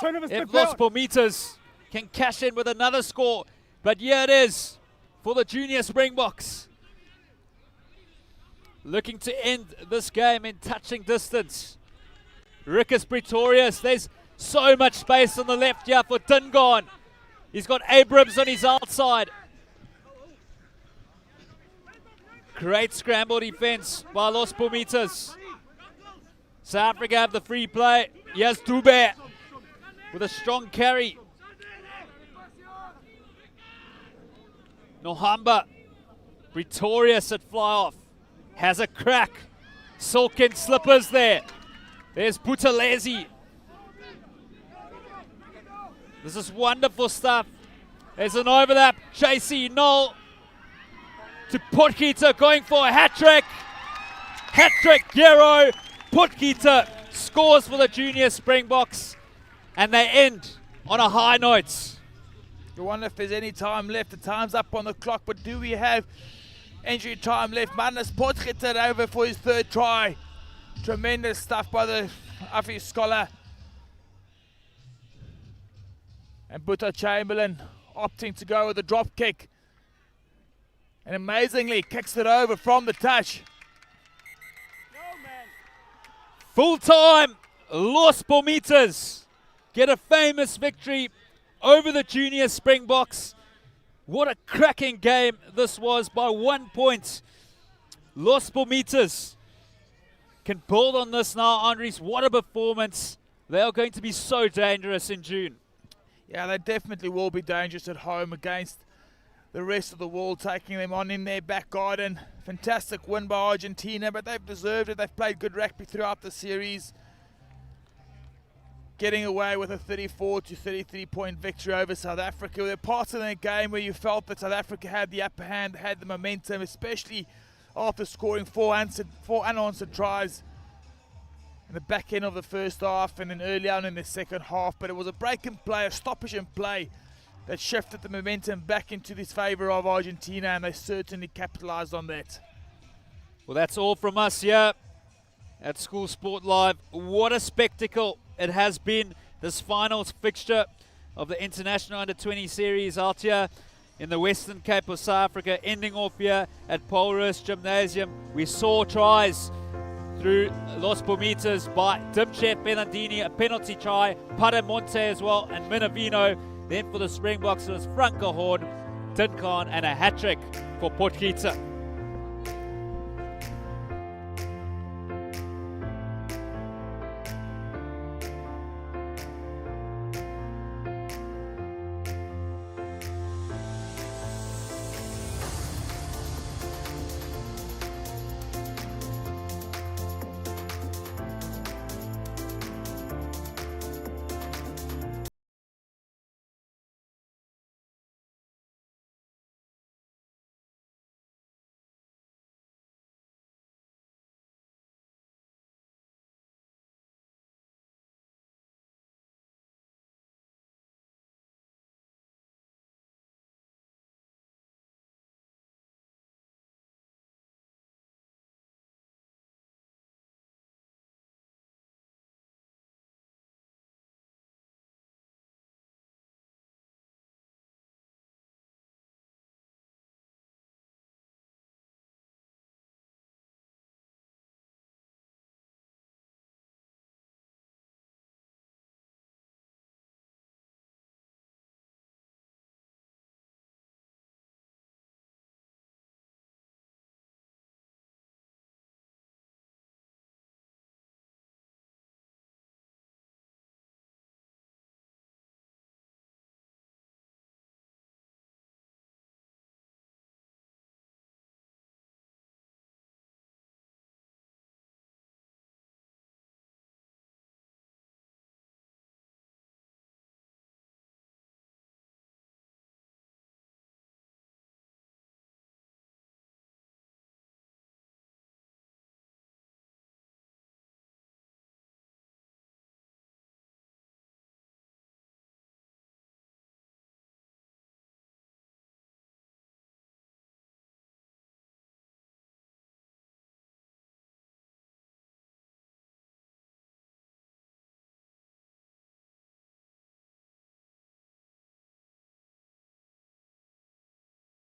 if Los Pumitas can cash in with another score. But here it is for the junior Springboks. Looking to end this game in touching distance. Rickus Pretorius. There's so much space on the left here for Dingaan. He's got Abrams on his outside. Great scramble defense by Los Pumitas. South Africa have the free play. Here's Dube with a strong carry. Nohamba. Pretorius at fly off. Has a crack. Silken slippers there. There's Buthelezi. This is wonderful stuff. There's an overlap. JC Knoll to Potgieter, going for a hat-trick. Hat-trick, Gero. Potgieter scores for the junior Springboks. And they end on a high note. You wonder if there's any time left. The time's up on the clock, but do we have injury time left. Magnus Potgieter over for his third try. Tremendous stuff by the Afi Scholar. And Boeta Chamberlain opting to go with a drop kick. And amazingly kicks it over from the touch. Full time, Los Palmitas get a famous victory over the junior Springboks. What a cracking game this was by 1 point. Los Palmitas can build on this now, Andries. What a performance. They are going to be so dangerous in June. Yeah, they definitely will be dangerous at home against the rest of the world, taking them on in their back garden. Fantastic win by Argentina, but they've deserved it. They've played good rugby throughout the series, getting away with a 34 to 33 point victory over South Africa. There were parts of the game where you felt that South Africa had the upper hand, had the momentum, especially after scoring four unanswered tries in the back end of the first half and then early on in the second half. But it was a break in play, a stoppage in play, that shifted the momentum back into this favour of Argentina, and they certainly capitalised on that. Well, that's all from us here at School Sport Live. What a spectacle it has been, this final fixture of the International Under-20 series out here in the Western Cape of South Africa, ending off here at Polrus Gymnasium. We saw tries through Los Palmitas by Dimche Penandini, a penalty try, Paramonte as well, and Minavino. Then for the Springboks, it was Franco Horn, Dinkaan, and a hat-trick for Potgieter.